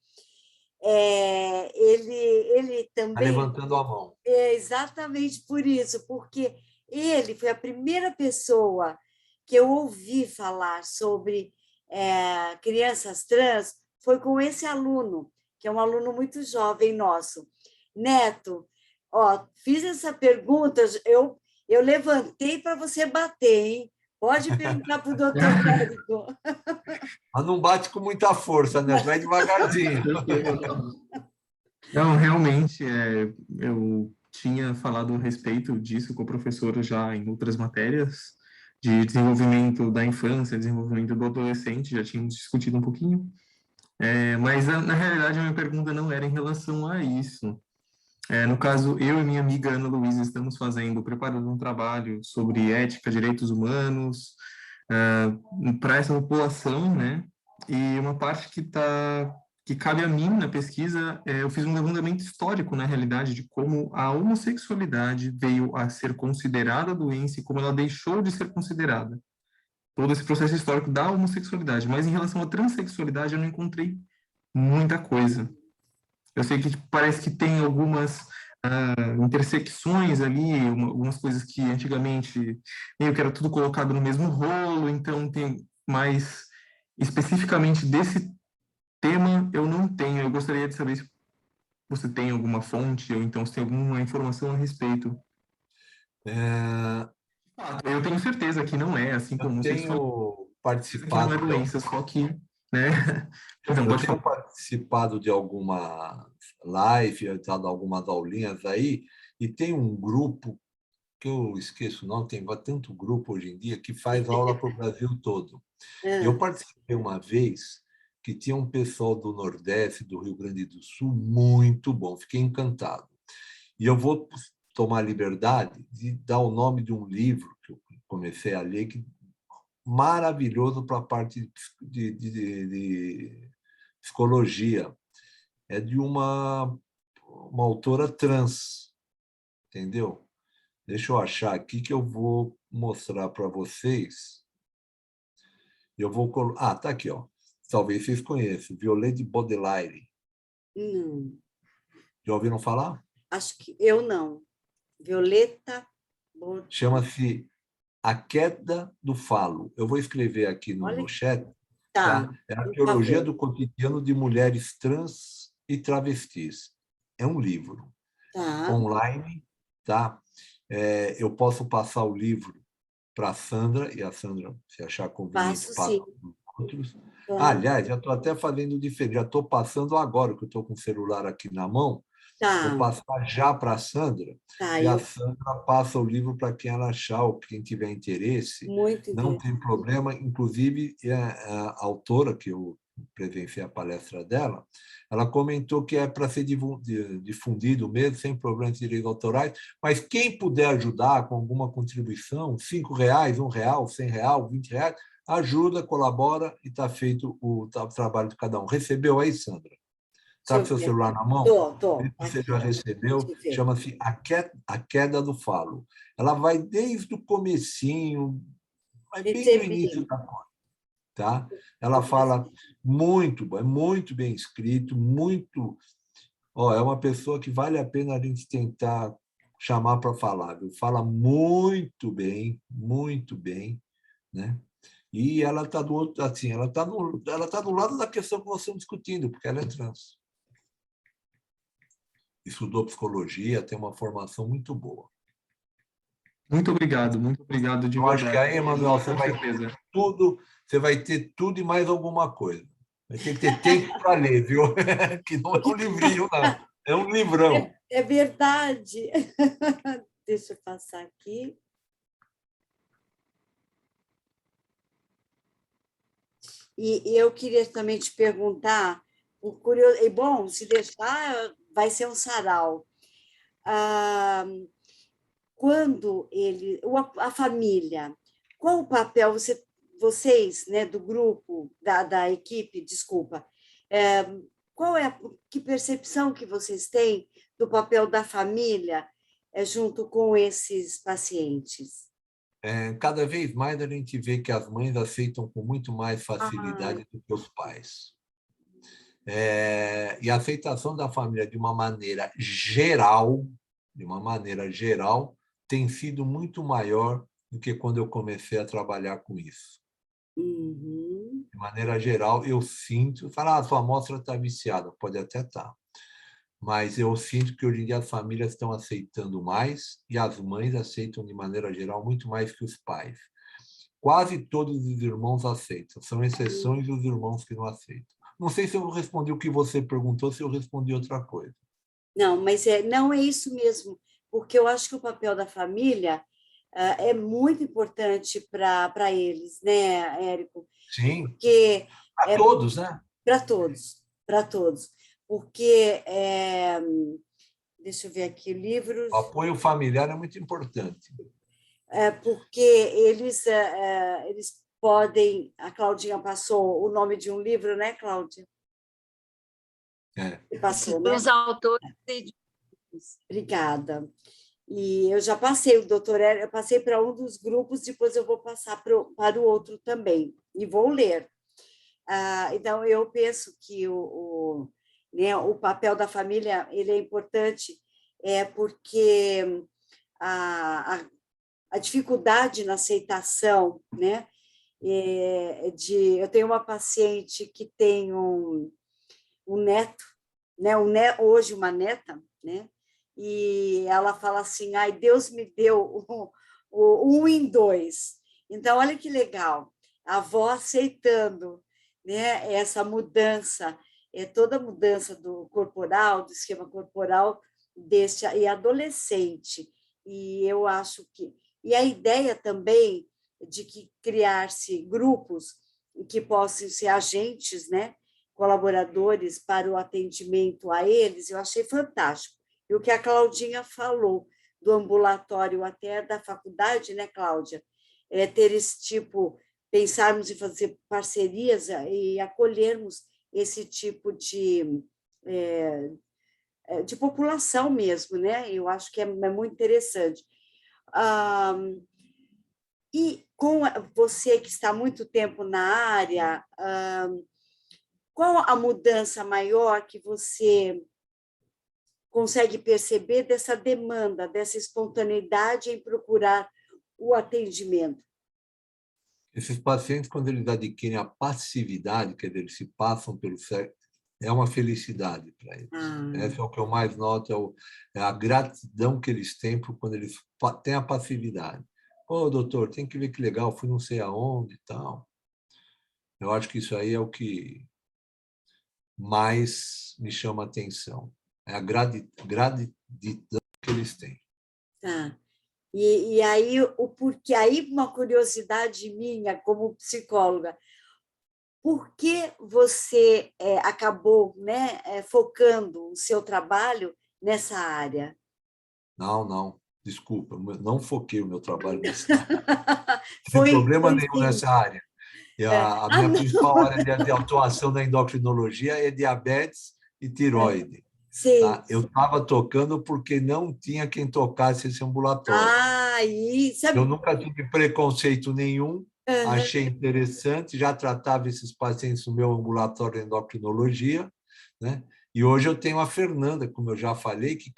ele também... Está levantando a mão. Exatamente por isso, porque ele foi a primeira pessoa que eu ouvi falar sobre crianças trans, foi com esse aluno, que é um aluno muito jovem nosso. Neto, fiz essa pergunta, eu levantei para você bater, hein? Pode perguntar para o doutor Érico. Mas não bate com muita força, né? Vai devagarzinho. Não, realmente, eu tinha falado a respeito disso com o professor já em outras matérias, de desenvolvimento da infância, desenvolvimento do adolescente, já tínhamos discutido um pouquinho, mas na realidade a minha pergunta não era em relação a isso. No caso, eu e minha amiga Ana Luísa estamos preparando um trabalho sobre ética, direitos humanos, para essa população, né? E uma parte que cabe a mim na pesquisa, eu fiz um levantamento histórico, na realidade, de como a homossexualidade veio a ser considerada doença e como ela deixou de ser considerada. Todo esse processo histórico da homossexualidade. Mas em relação à transexualidade, eu não encontrei muita coisa. Eu sei que parece que tem algumas intersecções ali, algumas coisas que antigamente meio que era tudo colocado no mesmo rolo, então tem mais especificamente desse tema eu não tenho. Eu gostaria de saber se você tem alguma fonte ou então se tem alguma informação a respeito. Eu tenho certeza que não é, assim como vocês falam. participado... Não é doença, só que, né? Então, Eu pode tenho falar. participado de alguma live, dado algumas aulinhas aí, e tem um grupo, que eu esqueço o nome, tem tanto grupo hoje em dia, que faz aula para o Brasil todo. Eu participei uma vez que tinha um pessoal do Nordeste, do Rio Grande do Sul, muito bom, fiquei encantado. E eu vou tomar a liberdade de dar o nome de um livro que eu comecei a ler, que maravilhoso para a parte de psicologia. É de uma autora trans, entendeu? Deixa eu achar aqui que eu vou mostrar para vocês. Eu vou tá aqui, ó. Talvez vocês conheçam, Violette Baudelaire. Não, Já ouviram falar? acho que eu não. Violeta. Chama-se A Queda do Falo. Eu vou escrever aqui Olha, no chat. tá. É a Por teologia favor. do cotidiano de mulheres trans e travestis. É um livro Tá. online, tá? Eu posso passar o livro para a Sandra, e a Sandra, se achar conveniente, Passo passa sim. para os outros. Tá. Aliás, já estou até fazendo diferente, já estou passando agora, que eu estou com o celular aqui na mão, vou Tá. passar já para a Sandra, Tá. e a Sandra passa o livro para quem ela achar, ou quem tiver interesse, Muito não interessante. tem problema. Inclusive, a autora, que eu presenciei a palestra dela, ela comentou que é para ser difundido mesmo, sem problemas de direitos autorais, mas quem puder ajudar com alguma contribuição, R$5, R$1, R$100, R$20, ajuda, colabora e está feito o trabalho de cada um. Recebeu aí, Sandra? Está com Deixa seu eu ver celular aqui. na mão? Tô. Você Aqui, já ó. recebeu? Deixa eu ver. Chama-se A Queda do Falo. Ela vai desde o comecinho, vai bem no início Recebi. da coisa. Tá? Ela fala muito, é muito bem escrito, muito... é uma pessoa que vale a pena a gente tentar chamar para falar. Viu? Fala muito bem, né? E ela está do outro, assim, ela tá do lado da questão que nós estamos discutindo, porque ela é trans. Estudou psicologia, tem uma formação muito boa. Muito obrigado de Eu acho que verdade. aí, Emanuel, Com certeza. você vai ter tudo e mais alguma coisa. Vai ter que ter tempo para ler, viu? Que não é um livrinho, não. É um livrão. É verdade. Deixa eu passar aqui. E eu queria também te perguntar, bom, se deixar, vai ser um sarau. Quando a família, qual o papel vocês, né, do grupo, da equipe, desculpa, que percepção que vocês têm do papel da família junto com esses pacientes? Cada vez mais a gente vê que as mães aceitam com muito mais facilidade do que os pais. E a aceitação da família de uma maneira geral, tem sido muito maior do que quando eu comecei a trabalhar com isso. Uhum. De maneira geral, eu sinto... sua amostra está viciada, pode até estar. Mas eu sinto que hoje em dia as famílias estão aceitando mais e as mães aceitam, de maneira geral, muito mais que os pais. Quase todos os irmãos aceitam, são exceções os irmãos que não aceitam. Não sei se eu respondi o que você perguntou, se eu respondi outra coisa. Não, mas não é isso mesmo, porque eu acho que o papel da família é muito importante para eles, né, Érico? Sim, porque para todos, né? Para todos. Porque, deixa eu ver aqui, livros... O apoio familiar é muito importante. Porque eles podem... A Claudinha passou o nome de um livro, né, Cláudia? Passou, né? Os autores... Obrigada. E eu já passei, o doutor eu passei para um dos grupos, depois eu vou passar para o outro também, e vou ler. Então, eu penso que o papel da família ele é importante, porque a dificuldade na aceitação, né? Eu tenho uma paciente que tem um neto, né? Hoje uma neta, né? E ela fala assim, ai, Deus me deu um em dois. Então, olha que legal. a avó aceitando, né, essa mudança, toda a mudança do corporal, do esquema corporal deste e adolescente. E eu acho que... E a ideia também de que criar-se grupos que possam ser agentes, né, colaboradores para o atendimento a eles, eu achei fantástico. E o que a Claudinha falou, do ambulatório até da faculdade, né, Cláudia? Ter esse tipo, pensarmos em fazer parcerias e acolhermos esse tipo de população mesmo, né? Eu acho que é muito interessante. E com você que está há muito tempo na área, qual a mudança maior que você consegue perceber dessa demanda, dessa espontaneidade em procurar o atendimento? Esses pacientes, quando eles adquirem a passividade, quer dizer, eles se passam pelo cérebro, é uma felicidade para eles. Esse é o que eu mais noto, é a gratidão que eles têm quando eles têm a passividade. Ô, doutor, tem que ver que legal, fui não sei aonde e tal. Eu acho que isso aí é o que mais me chama a atenção. É a gratidão que eles têm. Tá. E aí, o porquê, aí uma curiosidade minha como psicóloga, por que você acabou, né, focando o seu trabalho nessa área? Não, desculpa, não foquei o meu trabalho nessa área. Sem Foi problema nenhum sim. nessa área. E a minha principal área de atuação na endocrinologia é diabetes e tiroide. Sim. Tá? Eu estava tocando porque não tinha quem tocasse esse ambulatório. Sabe? Eu nunca tive preconceito nenhum, achei interessante, já tratava esses pacientes no meu ambulatório de endocrinologia, né? E hoje eu tenho a Fernanda, como eu já falei, que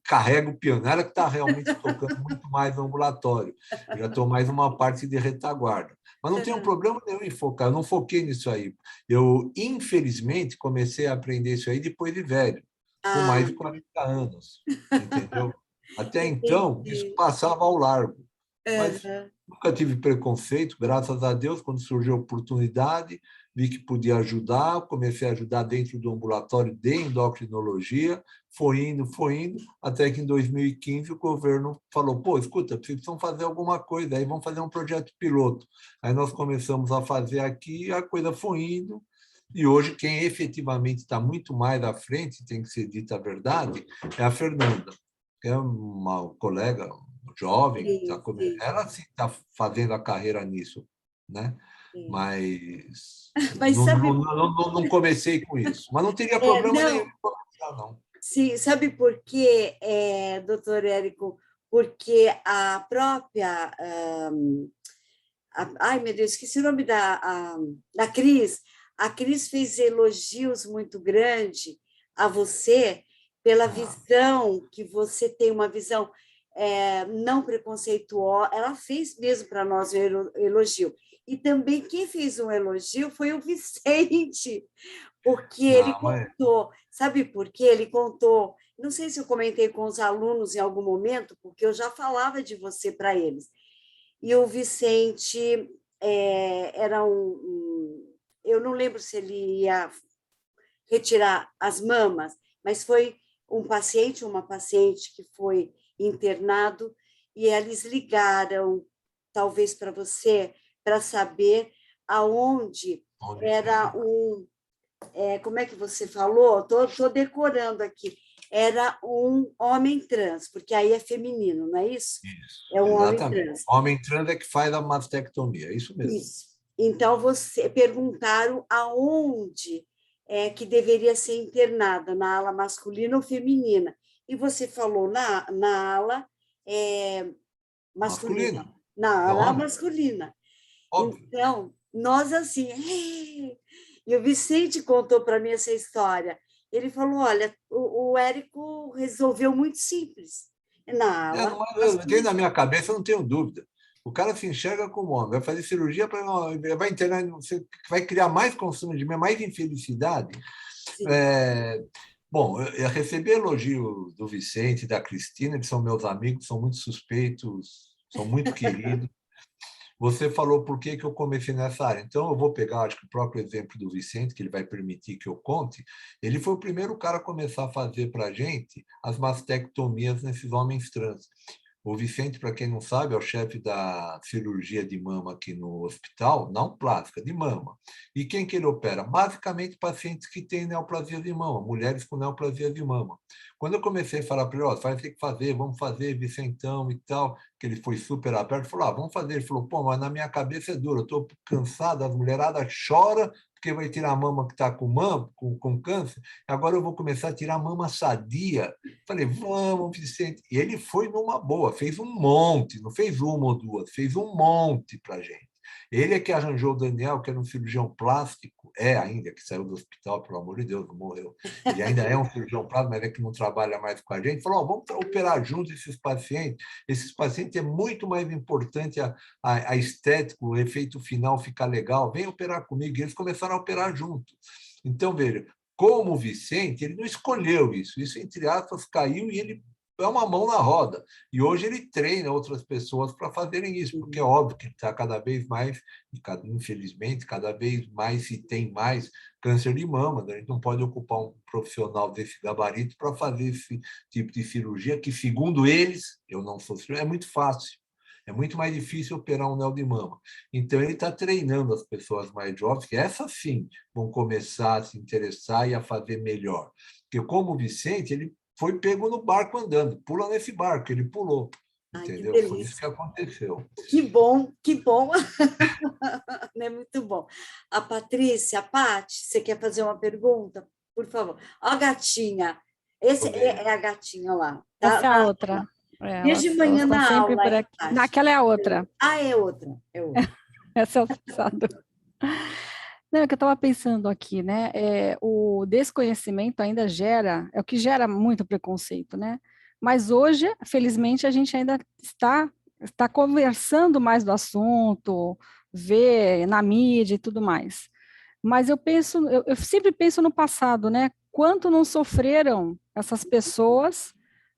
carrega o piano, ela que está realmente tocando muito mais no ambulatório. Eu já estou mais uma parte de retaguarda. Mas não tenho problema nenhum em focar, eu não foquei nisso aí. Eu, infelizmente, comecei a aprender isso aí depois de velho, com mais de 40 anos, entendeu? Até então, isso Entendi. passava ao largo. Mas Uhum. nunca tive preconceito, graças a Deus, quando surgiu a oportunidade, vi que podia ajudar, comecei a ajudar dentro do ambulatório de endocrinologia, foi indo, até que em 2015 o governo falou, pô, escuta, precisam fazer alguma coisa, aí vamos fazer um projeto piloto. Aí nós começamos a fazer aqui, a coisa foi indo, e hoje quem efetivamente está muito mais à frente, tem que ser dita a verdade, é a Fernanda, que é uma colega jovem, Sim, sim, ela sim está fazendo a carreira nisso, né? sim. Mas Mas sabe, não comecei com isso. Mas não teria problema nenhum não, em começar, não. sim, sabe por quê, doutor Érico? Porque a própria... ai, meu Deus, esqueci o nome da Cris. A Cris fez elogios muito grandes a você pela visão, que você tem uma visão não preconceituosa. Ela fez mesmo para nós um elogio. E também quem fez um elogio foi o Vicente, porque ele Não, mas contou. Sabe por quê? Ele contou. Não sei se eu comentei com os alunos em algum momento, porque eu já falava de você para eles. E o Vicente era eu não lembro se ele ia retirar as mamas, mas foi um paciente, uma paciente que foi internado e eles ligaram, talvez para você, para saber aonde era como é que você falou? Estou decorando aqui. Era um homem trans, porque aí é feminino, não é isso? isso, É um homem exatamente. trans. Homem trans é que faz a mastectomia, é isso mesmo. Isso. Então, você perguntaram aonde que deveria ser internada, na ala masculina ou feminina. E você falou na ala masculina. Masculina. Na É ala homem, masculina. óbvio. Então, nós assim... E o Vicente contou para mim essa história. Ele falou, olha, o Érico resolveu muito simples. Na ala Dentro da masculina. minha cabeça, eu não tenho dúvida. O cara se enxerga como homem, vai fazer cirurgia, vai internar, você vai criar mais constrangimento, mais infelicidade. Bom, eu recebi elogio do Vicente e da Cristina, eles são meus amigos, são muito suspeitos, são muito queridos. Você falou por que eu comecei nessa área. Então, eu vou pegar, acho que o próprio exemplo do Vicente, que ele vai permitir que eu conte. Ele foi o primeiro cara a começar a fazer para a gente as mastectomias nesses homens trans. O Vicente, para quem não sabe, é o chefe da cirurgia de mama aqui no hospital, não plástica, de mama. E quem que ele opera? Basicamente, pacientes que têm neoplasia de mama, mulheres com neoplasia de mama. Quando eu comecei a falar para ele, ó, vai ter que fazer, vamos fazer, Vicentão e tal, que ele foi super aberto, falou, vamos fazer. Ele falou, pô, mas na minha cabeça é duro, eu estou cansado, as mulheradas choram porque vai tirar a mama que está com câncer, agora eu vou começar a tirar a mama sadia. Falei, vamos, Vicente. E ele foi numa boa, fez um monte, não fez uma ou duas, fez um monte para a gente. Ele é que arranjou o Daniel, que era um cirurgião plástico, ainda, que saiu do hospital, pelo amor de Deus, não morreu. Ele ainda é um cirurgião plástico, mas é que não trabalha mais com a gente. Falou, vamos operar juntos esses pacientes. Esses pacientes é muito mais importante a estética, o efeito final ficar legal. Vem operar comigo. E eles começaram a operar juntos. Então, veja, como o Vicente, ele não escolheu isso. Isso, entre aspas, caiu e ele é uma mão na roda. E hoje ele treina outras pessoas para fazerem isso, porque é óbvio que está cada vez mais, infelizmente, cada vez mais se tem mais câncer de mama. A gente não pode ocupar um profissional desse gabarito para fazer esse tipo de cirurgia, que, segundo eles, eu não sou cirurgião, é muito fácil. É muito mais difícil operar um neo de mama. Então, ele está treinando as pessoas mais jovens, que essas sim vão começar a se interessar e a fazer melhor. Porque, como o Vicente, ele foi pego no barco andando, pula nesse barco, ele pulou. Entendeu? Foi isso que aconteceu. Que bom, que bom. É muito bom. A Patrícia, Paty, você quer fazer uma pergunta? Por favor. Ó a gatinha. Esse é a gatinha lá. Tá? Essa é a outra. Desde manhã na aula. Naquela é a outra. É outra. É outra. Essa é o passado. Não, é que eu estava pensando aqui, né? O desconhecimento ainda é o que gera muito preconceito, né? Mas hoje, felizmente, a gente ainda está conversando mais do assunto, vê na mídia e tudo mais. Mas eu sempre penso no passado, né? Quanto não sofreram essas pessoas,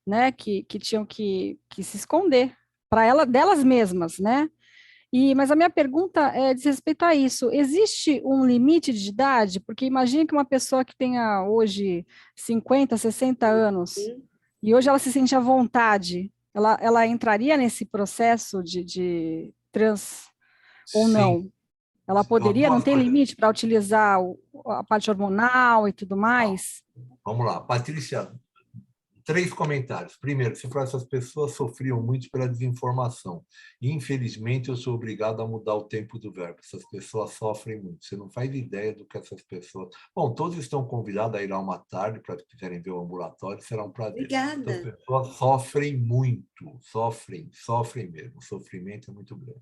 né? Que tinham que se esconder delas mesmas, né? Mas a minha pergunta diz respeito a isso. Existe um limite de idade? Porque imagine que uma pessoa que tenha hoje 50, 60 anos, e hoje ela se sente à vontade, ela entraria nesse processo de trans ou não? Ela poderia, não tem limite para utilizar a parte hormonal e tudo mais? Vamos lá, Patrícia. 3 comentários. Primeiro, você falou que essas pessoas sofriam muito pela desinformação. E, infelizmente, eu sou obrigado a mudar o tempo do verbo. Essas pessoas sofrem muito. Você não faz ideia do que essas pessoas... Bom, todos estão convidados a ir lá uma tarde para que quiserem ver o ambulatório, será um prazer. Obrigada. As pessoas sofrem muito, sofrem mesmo. O sofrimento é muito grande.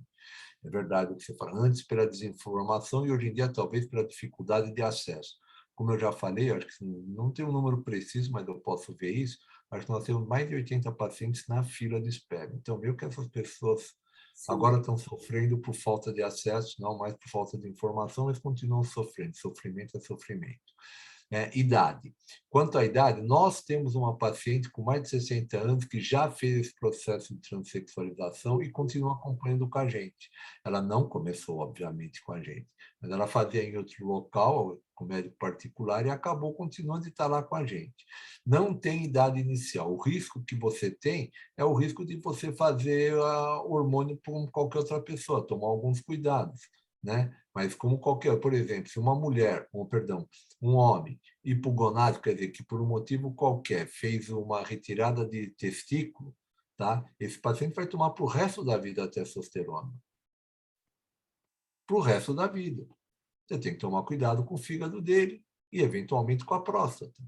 É verdade o que você fala. Antes pela desinformação e hoje em dia talvez pela dificuldade de acesso. Como eu já falei, acho que não tem um número preciso, mas eu posso ver isso, acho que nós temos mais de 80 pacientes na fila de espera. Então, meio que essas pessoas agora estão sofrendo por falta de acesso, não mais por falta de informação, mas continuam sofrendo. Sofrimento é sofrimento. Idade. Quanto à idade, nós temos uma paciente com mais de 60 anos que já fez esse processo de transexualização e continua acompanhando com a gente. Ela não começou, obviamente, com a gente, mas ela fazia em outro local, com médico particular, e acabou continuando de estar lá com a gente. Não tem idade inicial. O risco que você tem é o risco de você fazer hormônio como qualquer outra pessoa, tomar alguns cuidados, né? Mas como qualquer, por exemplo, se uma mulher, um homem hipogonádico, quer dizer, que por um motivo qualquer fez uma retirada de testículo, tá? Esse paciente vai tomar para o resto da vida a testosterona. Para o resto da vida. Você tem que tomar cuidado com o fígado dele e, eventualmente, com a próstata.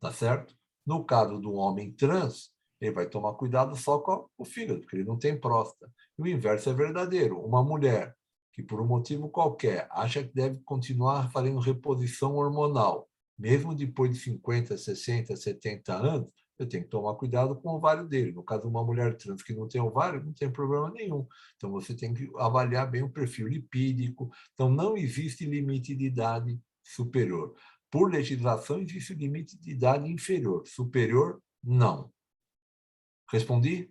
Tá certo? No caso do homem trans, ele vai tomar cuidado só com o fígado, porque ele não tem próstata. E o inverso é verdadeiro. Uma mulher que, por um motivo qualquer, acha que deve continuar fazendo reposição hormonal, mesmo depois de 50, 60, 70 anos, eu tenho que tomar cuidado com o ovário dele. No caso de uma mulher trans que não tem ovário, não tem problema nenhum. Então, você tem que avaliar bem o perfil lipídico. Então, não existe limite de idade superior. Por legislação, existe o limite de idade inferior. Superior, não. Respondi?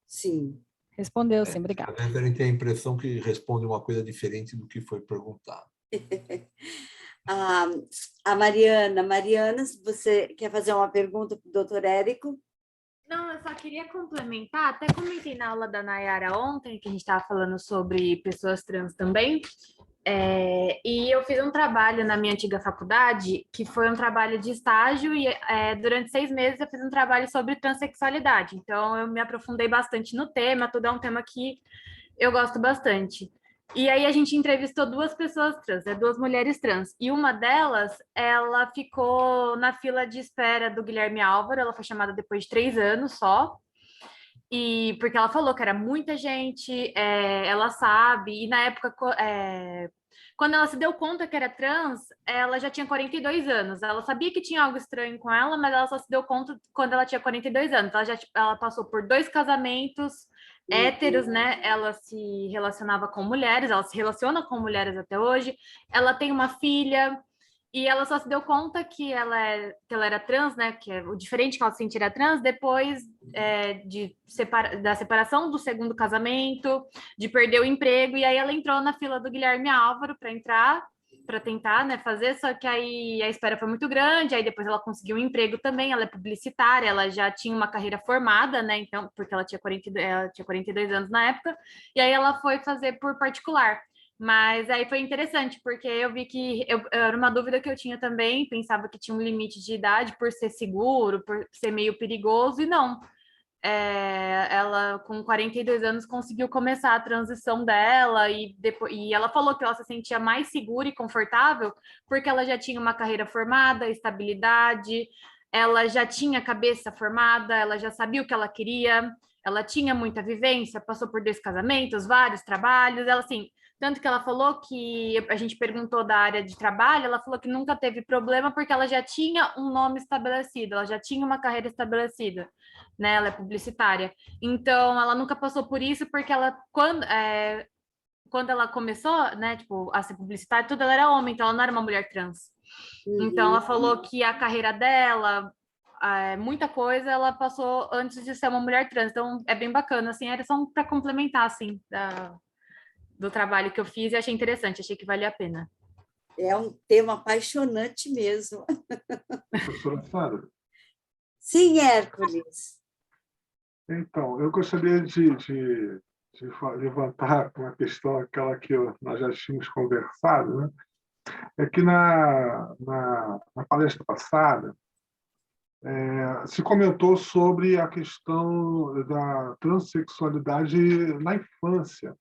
Sim. Respondeu, sim, obrigada. Às vezes a gente tem a impressão que responde uma coisa diferente do que foi perguntado. A Mariana, você quer fazer uma pergunta para o doutor Érico? Não, eu só queria complementar, até comentei na aula da Nayara ontem, que a gente estava falando sobre pessoas trans também, e eu fiz um trabalho na minha antiga faculdade, que foi um trabalho de estágio, e durante 6 meses eu fiz um trabalho sobre transexualidade, então eu me aprofundei bastante no tema, tudo é um tema que eu gosto bastante. E aí a gente entrevistou 2 pessoas trans, 2 mulheres trans. E uma delas, ela ficou na fila de espera do Guilherme Álvaro, ela foi chamada depois de 3 anos só. E porque ela falou que era muita gente, ela sabe, e na época, quando ela se deu conta que era trans, ela já tinha 42 anos. Ela sabia que tinha algo estranho com ela, mas ela só se deu conta quando ela tinha 42 anos. Ela passou por 2 casamentos héteros, né? Ela se relacionava com mulheres, ela se relaciona com mulheres até hoje. Ela tem uma filha. E ela só se deu conta que ela era trans, né? Que o diferente que ela se sentia trans depois da separação do segundo casamento, de perder o emprego. E aí ela entrou na fila do Guilherme Álvaro para tentar, né, fazer. Só que aí a espera foi muito grande. Aí depois ela conseguiu um emprego também. Ela é publicitária, ela já tinha uma carreira formada, né? Então, porque ela tinha 42 anos na época. E aí ela foi fazer por particular. Mas aí foi interessante, porque eu vi que era uma dúvida que eu tinha também, pensava que tinha um limite de idade por ser seguro, por ser meio perigoso, e não. Ela, com 42 anos, conseguiu começar a transição dela, e ela falou que ela se sentia mais segura e confortável, porque ela já tinha uma carreira formada, estabilidade, ela já tinha cabeça formada, ela já sabia o que ela queria, ela tinha muita vivência, passou por 2 casamentos, vários trabalhos, ela assim. Tanto que ela falou que a gente perguntou da área de trabalho, ela falou que nunca teve problema porque ela já tinha um nome estabelecido, ela já tinha uma carreira estabelecida, né? Ela é publicitária. Então, ela nunca passou por isso porque ela, quando ela começou, né, tipo, a ser publicitária, tudo, ela era homem, então ela não era uma mulher trans. Então, ela falou que a carreira dela, muita coisa, ela passou antes de ser uma mulher trans. Então, é bem bacana, assim, era só para complementar, assim, do trabalho que eu fiz e achei interessante, achei que valia a pena. É um tema apaixonante mesmo. Professora Sandra? Sim, Hércules. Então, eu gostaria de levantar uma questão, aquela que nós já tínhamos conversado, né? É que na palestra passada se comentou sobre a questão da transexualidade na infância.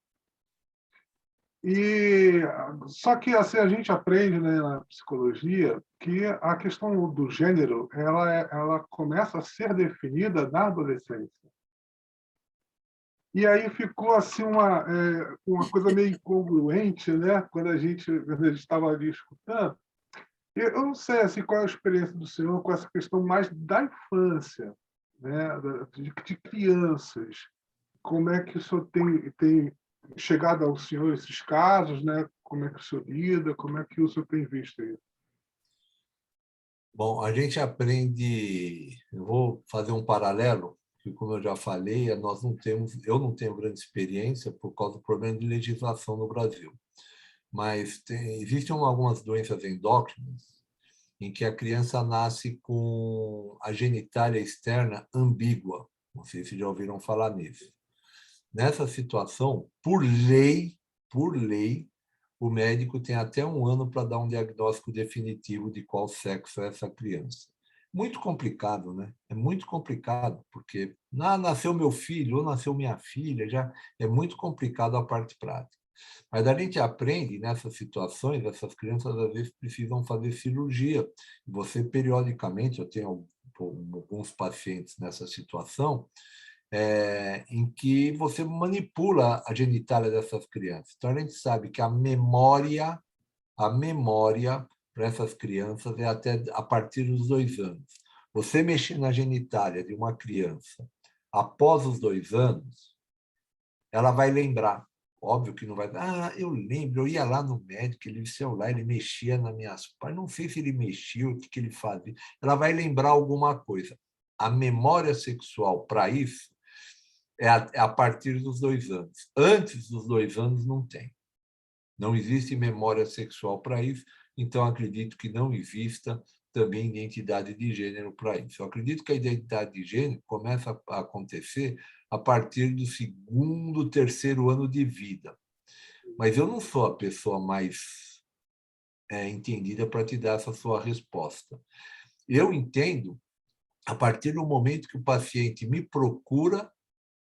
Só que assim, a gente aprende, né, na psicologia que a questão do gênero ela começa a ser definida na adolescência. E aí ficou assim uma coisa meio incongruente, né, quando a gente estava ali escutando. Eu não sei assim, qual é a experiência do senhor com essa questão mais da infância, né, de crianças. Como é que o senhor tem chegado ao senhor esses casos, né? Como é que o senhor lida? Como é que o senhor tem visto isso? Bom, a gente aprende. Eu vou fazer um paralelo, que, como eu já falei, eu não tenho grande experiência por causa do problema de legislação no Brasil. Mas existem algumas doenças endócrinas em que a criança nasce com a genitália externa ambígua. Não sei se já ouviram falar nisso. Nessa situação, por lei, o médico tem até 1 ano para dar um diagnóstico definitivo de qual sexo é essa criança. Muito complicado, né? É muito complicado, porque nasceu meu filho ou nasceu minha filha, já é muito complicado a parte prática. Mas a gente aprende nessas situações, essas crianças às vezes precisam fazer cirurgia. Você, periodicamente, eu tenho alguns pacientes nessa situação, em que você manipula a genitália dessas crianças. Então, a gente sabe que a memória para essas crianças é até a partir dos 2 anos. Você mexer na genitália de uma criança após os 2 anos, ela vai lembrar. Óbvio que não vai... eu lembro, eu ia lá no médico, ele saiu lá, ele mexia nas minhas partes, não sei se ele mexia, o que ele fazia. Ela vai lembrar alguma coisa. A memória sexual, para isso, é a partir dos 2 anos. Antes dos 2 anos, não tem. Não existe memória sexual para isso, então acredito que não exista também identidade de gênero para isso. Eu acredito que a identidade de gênero começa a acontecer a partir do 2º, 3º ano de vida. Mas eu não sou a pessoa mais entendida para te dar essa sua resposta. Eu entendo a partir do momento que o paciente me procura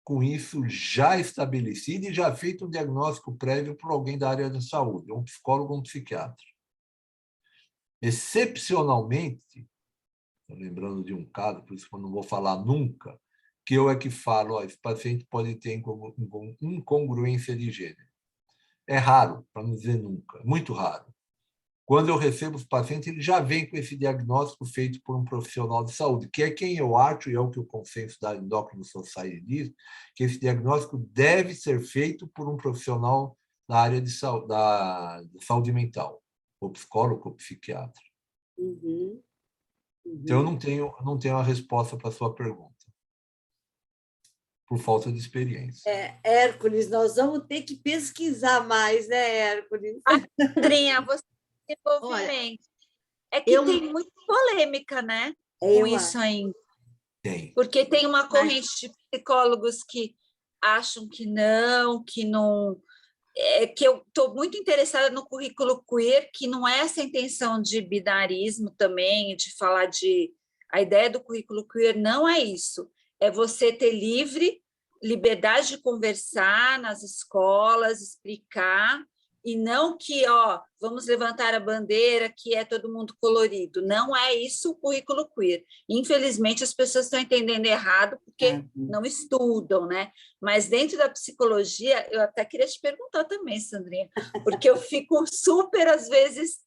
com isso já estabelecido e já feito um diagnóstico prévio por alguém da área da saúde, um psicólogo ou um psiquiatra. Excepcionalmente, lembrando de um caso, por isso que eu não vou falar nunca, que eu é que falo, esse paciente pode ter incongruência de gênero. É raro, para não dizer nunca, muito raro. Quando eu recebo os pacientes, ele já vem com esse diagnóstico feito por um profissional de saúde, que é quem eu acho, e é o que o consenso da Endocrine Society diz, que esse diagnóstico deve ser feito por um profissional da área de saúde mental, ou psicólogo ou psiquiatra. Então, eu não tenho a resposta para a sua pergunta, por falta de experiência. Hércules, nós vamos ter que pesquisar mais, né, Hércules? Andrinha, você desenvolvimento. É que tem muita polêmica, né? Com isso ainda. Tem. Porque tem uma corrente de psicólogos que acham que não, que eu estou muito interessada no currículo queer, que não é essa intenção de binarismo também, de falar a ideia do currículo queer não é isso. É você ter liberdade de conversar nas escolas, explicar, e não que, vamos levantar a bandeira que é todo mundo colorido. Não é isso o currículo queer. Infelizmente, as pessoas estão entendendo errado porque não estudam, né? Mas dentro da psicologia, eu até queria te perguntar também, Sandrinha, porque eu fico super, às vezes,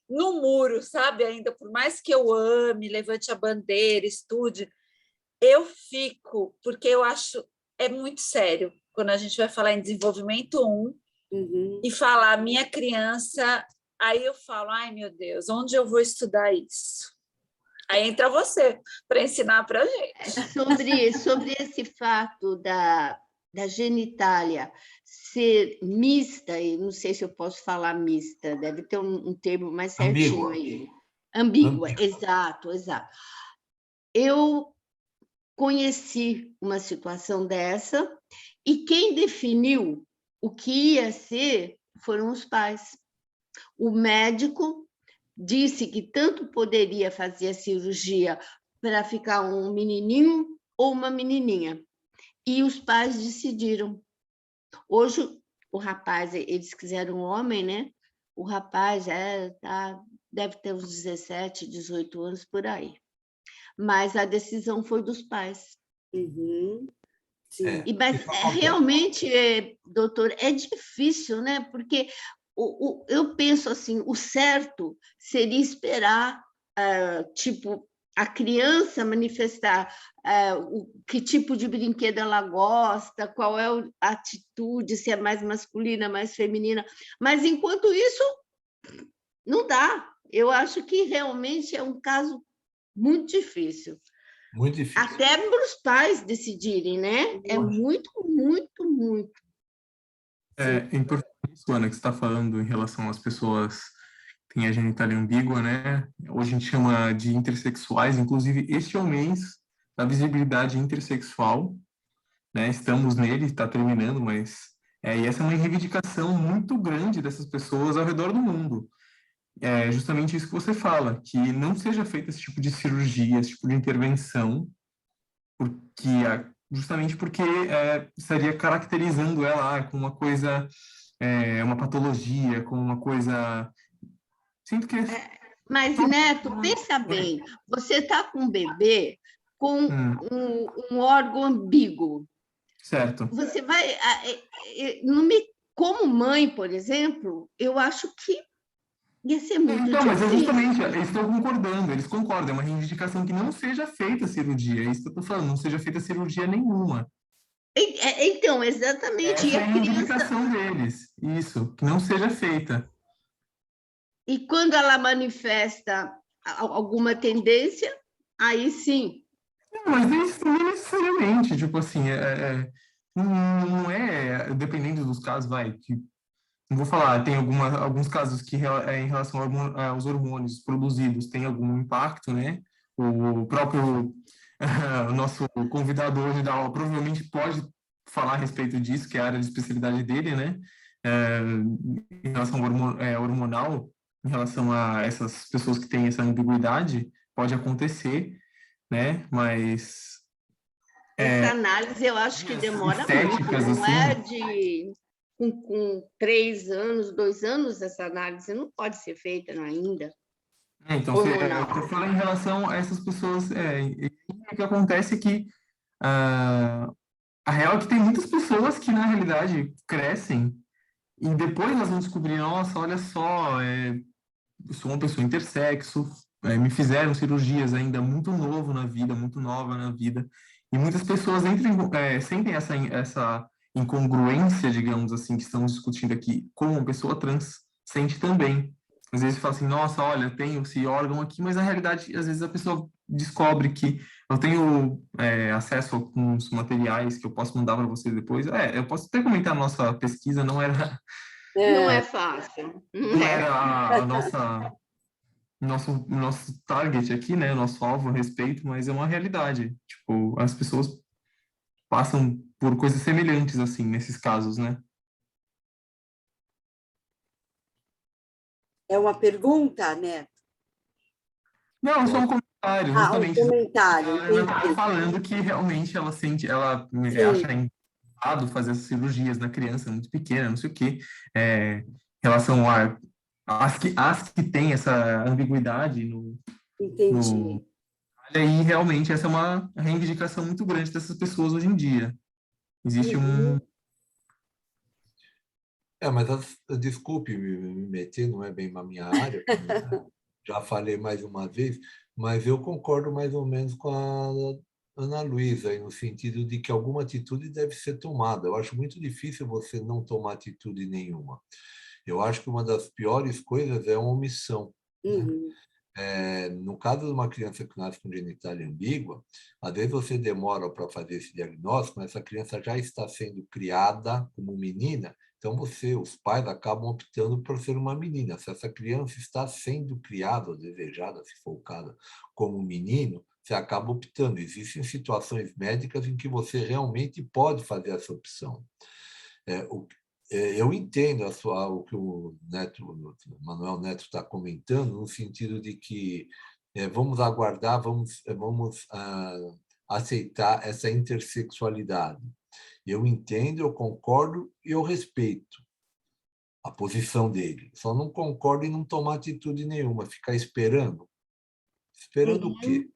no muro, sabe? Ainda, por mais que eu ame, levante a bandeira, estude, eu fico, porque eu acho muito sério quando a gente vai falar em desenvolvimento 1, e falar minha criança, aí eu falo, ai meu Deus, onde eu vou estudar isso? Aí entra você para ensinar para a gente. Sobre esse fato da genitália ser mista, e não sei se eu posso falar mista, deve ter um termo mais certinho aí. Ambígua, exato. Eu conheci uma situação dessa, e quem definiu o que ia ser foram os pais. O médico disse que tanto poderia fazer a cirurgia para ficar um menininho ou uma menininha. E os pais decidiram. Hoje, o rapaz, eles quiseram um homem, né? O rapaz deve ter uns 17, 18 anos por aí. Mas a decisão foi dos pais. Mas realmente, doutor, é difícil, né? Porque eu penso assim, o certo seria esperar, a criança manifestar que tipo de brinquedo ela gosta, qual é a atitude, se é mais masculina, mais feminina. Mas, enquanto isso, não dá. Eu acho que realmente é um caso muito difícil. Muito difícil. Até para os pais decidirem, né? É muito. É importante isso, Ana, que você está falando em relação às pessoas que têm a genitália ambígua, né? Hoje a gente chama de intersexuais, inclusive este é o mês da visibilidade intersexual, né? Estamos nele, está terminando, mas... e essa é uma reivindicação muito grande dessas pessoas ao redor do mundo. É justamente isso que você fala, que não seja feito esse tipo de cirurgia, esse tipo de intervenção, justamente porque estaria caracterizando ela com uma coisa, uma patologia, com uma coisa... Sinto que... Mas, Neto, pensa bem, você está com um bebê com um órgão ambíguo. Certo. Você vai... Como mãe, por exemplo, eu acho que ia ser muito difícil. Mas justamente, eles estão concordando, eles concordam, é uma reivindicação que não seja feita cirurgia, é isso que eu estou falando, não seja feita cirurgia nenhuma. Então, exatamente. Essa é a reivindicação deles, isso, que não seja feita. E quando ela manifesta alguma tendência, aí sim. Não, mas isso não necessariamente, tipo assim, não é, dependendo dos casos, não vou falar, tem alguns casos que em relação aos hormônios produzidos tem algum impacto, né? O próprio o nosso convidado hoje da aula provavelmente pode falar a respeito disso, que é a área de especialidade dele, né? Em relação ao hormonal, em relação a essas pessoas que têm essa ambiguidade, pode acontecer, né? Mas essa análise eu acho que demora muito, estéticas, não assim, é de com 3 anos, 2 anos, essa análise não pode ser feita ainda. então, eu tô falando em relação a essas pessoas, e o que acontece é que a real é que tem muitas pessoas que, na realidade, crescem e depois elas vão descobrir, nossa, olha só, eu sou uma pessoa intersexo, me fizeram cirurgias ainda muito novo na vida, muito nova na vida, e muitas pessoas sentem essa incongruência, digamos assim, que estamos discutindo aqui, como uma pessoa trans sente também. Às vezes fala assim, nossa, olha, eu tenho esse órgão aqui, mas na realidade, às vezes a pessoa descobre que eu tenho acesso a alguns materiais que eu posso mandar para vocês depois. Eu posso até comentar a nossa pesquisa, não era Não é fácil. não era a nosso target aqui, né? Nosso alvo a respeito, mas é uma realidade. Tipo, as pessoas passam por coisas semelhantes, assim, nesses casos, né? É uma pergunta, Neto? Não, só um comentário, Ah, um justamente. comentário, Ela estava entendi. falando que realmente ela sente, ela Sim, acha errado fazer essas cirurgias na criança muito pequena, não sei o quê, em relação as que têm essa ambiguidade no entendi. E aí, realmente, essa é uma reivindicação muito grande dessas pessoas hoje em dia. Existe um... Uhum. Mas desculpe me meter, não é bem a minha área, como já falei mais uma vez, mas eu concordo mais ou menos com a Ana Luísa, aí, no sentido de que alguma atitude deve ser tomada. Eu acho muito difícil você não tomar atitude nenhuma. Eu acho que uma das piores coisas é a omissão, né? Uhum. No caso de uma criança que nasce com genitália ambígua, às vezes você demora para fazer esse diagnóstico, mas essa criança já está sendo criada como menina, então os pais acabam optando por ser uma menina. Se essa criança está sendo criada ou desejada, se for o caso, como menino, você acaba optando. Existem situações médicas em que você realmente pode fazer essa opção. Eu entendo o que o Manuel Neto está comentando, no sentido de que vamos aguardar, vamos aceitar essa intersexualidade. Eu entendo, eu concordo e eu respeito a posição dele. Só não concordo em não tomar atitude nenhuma, ficar esperando. Esperando o quê?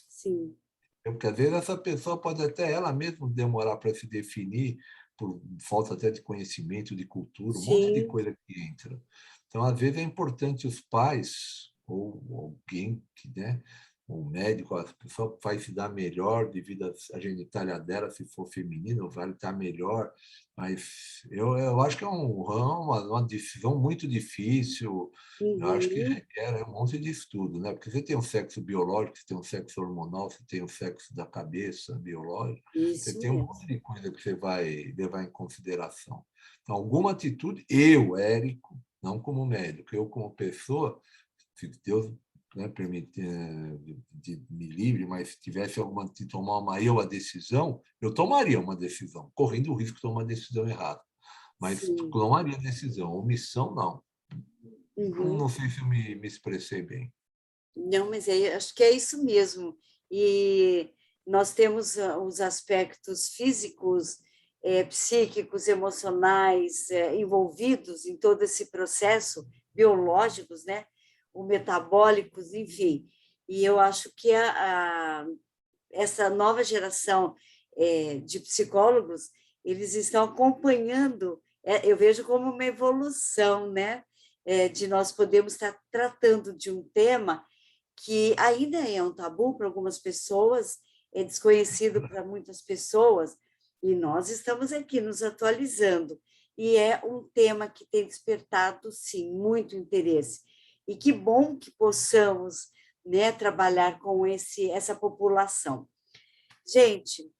Sim. Porque às vezes essa pessoa pode até ela mesma demorar para se definir, por falta até de conhecimento, de cultura, um monte de Sim. coisa que entra. Então, às vezes, é importante os pais, ou alguém que, né, um médico, a pessoa vai se dar melhor devido à genitália dela, se for feminino, vai estar melhor. Mas eu acho que é uma decisão muito difícil. Eu acho que Uhum. requer um monte de estudo, né? Porque você tem o sexo biológico, você tem o sexo hormonal, você tem o sexo da cabeça biológico, você Isso tem um mesmo. monte de coisa que você vai levar em consideração. Então, alguma atitude, eu, Érico, não como médico, eu como pessoa, se Deus, né, me livre, mas se tivesse alguma de tomar a decisão, eu tomaria uma decisão, correndo o risco de tomar uma decisão errada. Mas Sim. tomaria decisão, omissão não. Uhum. Não sei se eu me expressei bem. Não, mas acho que é isso mesmo. E nós temos os aspectos físicos, psíquicos, emocionais, envolvidos em todo esse processo, biológicos, né? O metabólicos, enfim. E eu acho que essa nova geração de psicólogos, eles estão acompanhando, eu vejo como uma evolução, né? De nós podermos estar tratando de um tema que ainda é um tabu para algumas pessoas, é desconhecido para muitas pessoas, e nós estamos aqui nos atualizando. E é um tema que tem despertado, sim, muito interesse. E que bom que possamos, né, trabalhar com essa população. Gente,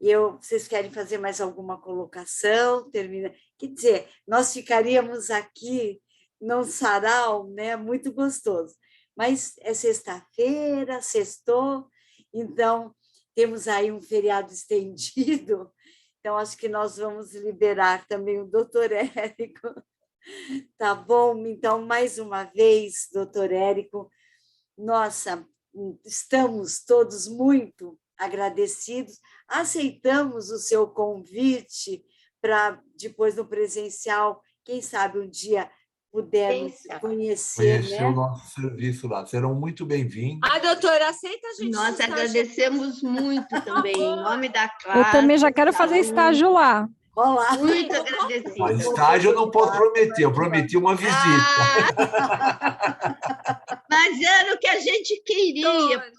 Vocês querem fazer mais alguma colocação? Termina. Quer dizer, nós ficaríamos aqui num sarau, né, muito gostoso. Mas é sexta-feira, sextou, então temos aí um feriado estendido, então acho que nós vamos liberar também o doutor Érico. Tá bom? Então, mais uma vez, doutor Érico, nossa, estamos todos muito agradecidos, aceitamos o seu convite para depois no presencial, quem sabe um dia pudermos conhecer, Conhecer né? o nosso serviço lá. Serão muito bem-vindos. Doutora, aceita a gente? Nós agradecemos muito também, em nome da classe. Eu também já quero fazer estágio lá. Olá. Muito agradecida. A estágio eu não posso prometer, eu prometi uma visita. Mas era o que a gente queria.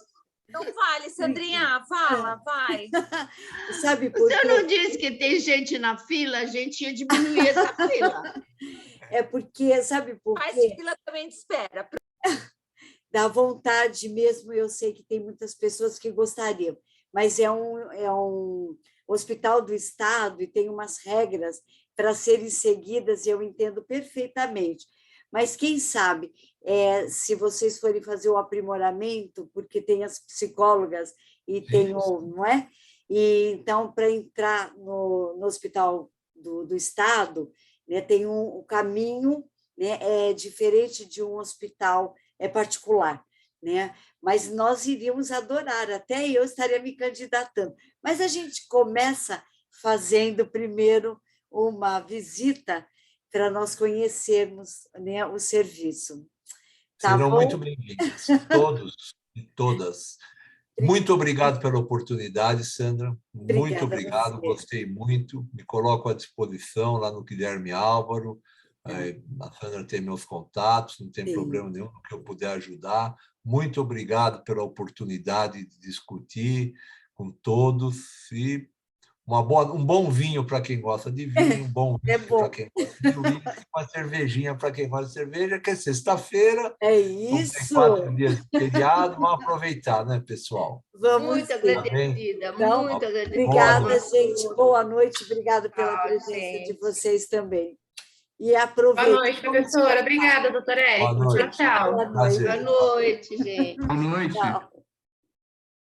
Não vale, Sandrinha, fala, vai. Sabe por O senhor quê? não disse que tem gente na fila? A gente ia diminuir essa fila. É porque, sabe por Faz quê? fila também de espera. Dá vontade mesmo, eu sei que tem muitas pessoas que gostariam, mas é um hospital do Estado e tem umas regras para serem seguidas, e eu entendo perfeitamente. Mas quem sabe, se vocês forem fazer o aprimoramento, porque tem as psicólogas e tem o, não é? E então, para entrar no hospital do Estado, né, tem um caminho, né, diferente de um hospital particular, né? Mas nós iríamos adorar, até eu estaria me candidatando. Mas a gente começa fazendo primeiro uma visita para nós conhecermos, né, o serviço. Tá Serão bom? muito bem-vindos, todos e todas. Muito obrigado pela oportunidade, Sandra. Muito Obrigada a obrigado, você. gostei muito. Me coloco à disposição lá no Guilherme Álvaro. A Sandra tem meus contatos, não tem Sim. problema nenhum no que eu puder ajudar. Muito obrigado pela oportunidade de discutir com todos e um bom vinho para quem gosta de vinho, um bom vinho para quem gosta de vinho, uma cervejinha para quem gosta de cerveja, que é sexta-feira. É Vamos ter isso. 4 dias de feriado, vamos aproveitar, né, pessoal? Vamos Muito sim. agradecida, Então, muito agradecida. obrigada, gente. Boa noite. Obrigada pela presença gente. de vocês também. E aproveitem. Boa noite, professora. Obrigada, doutora Érico. Boa noite. Tchau, tchau. Boa noite. Prazer. Boa noite, gente. Boa noite. Tchau.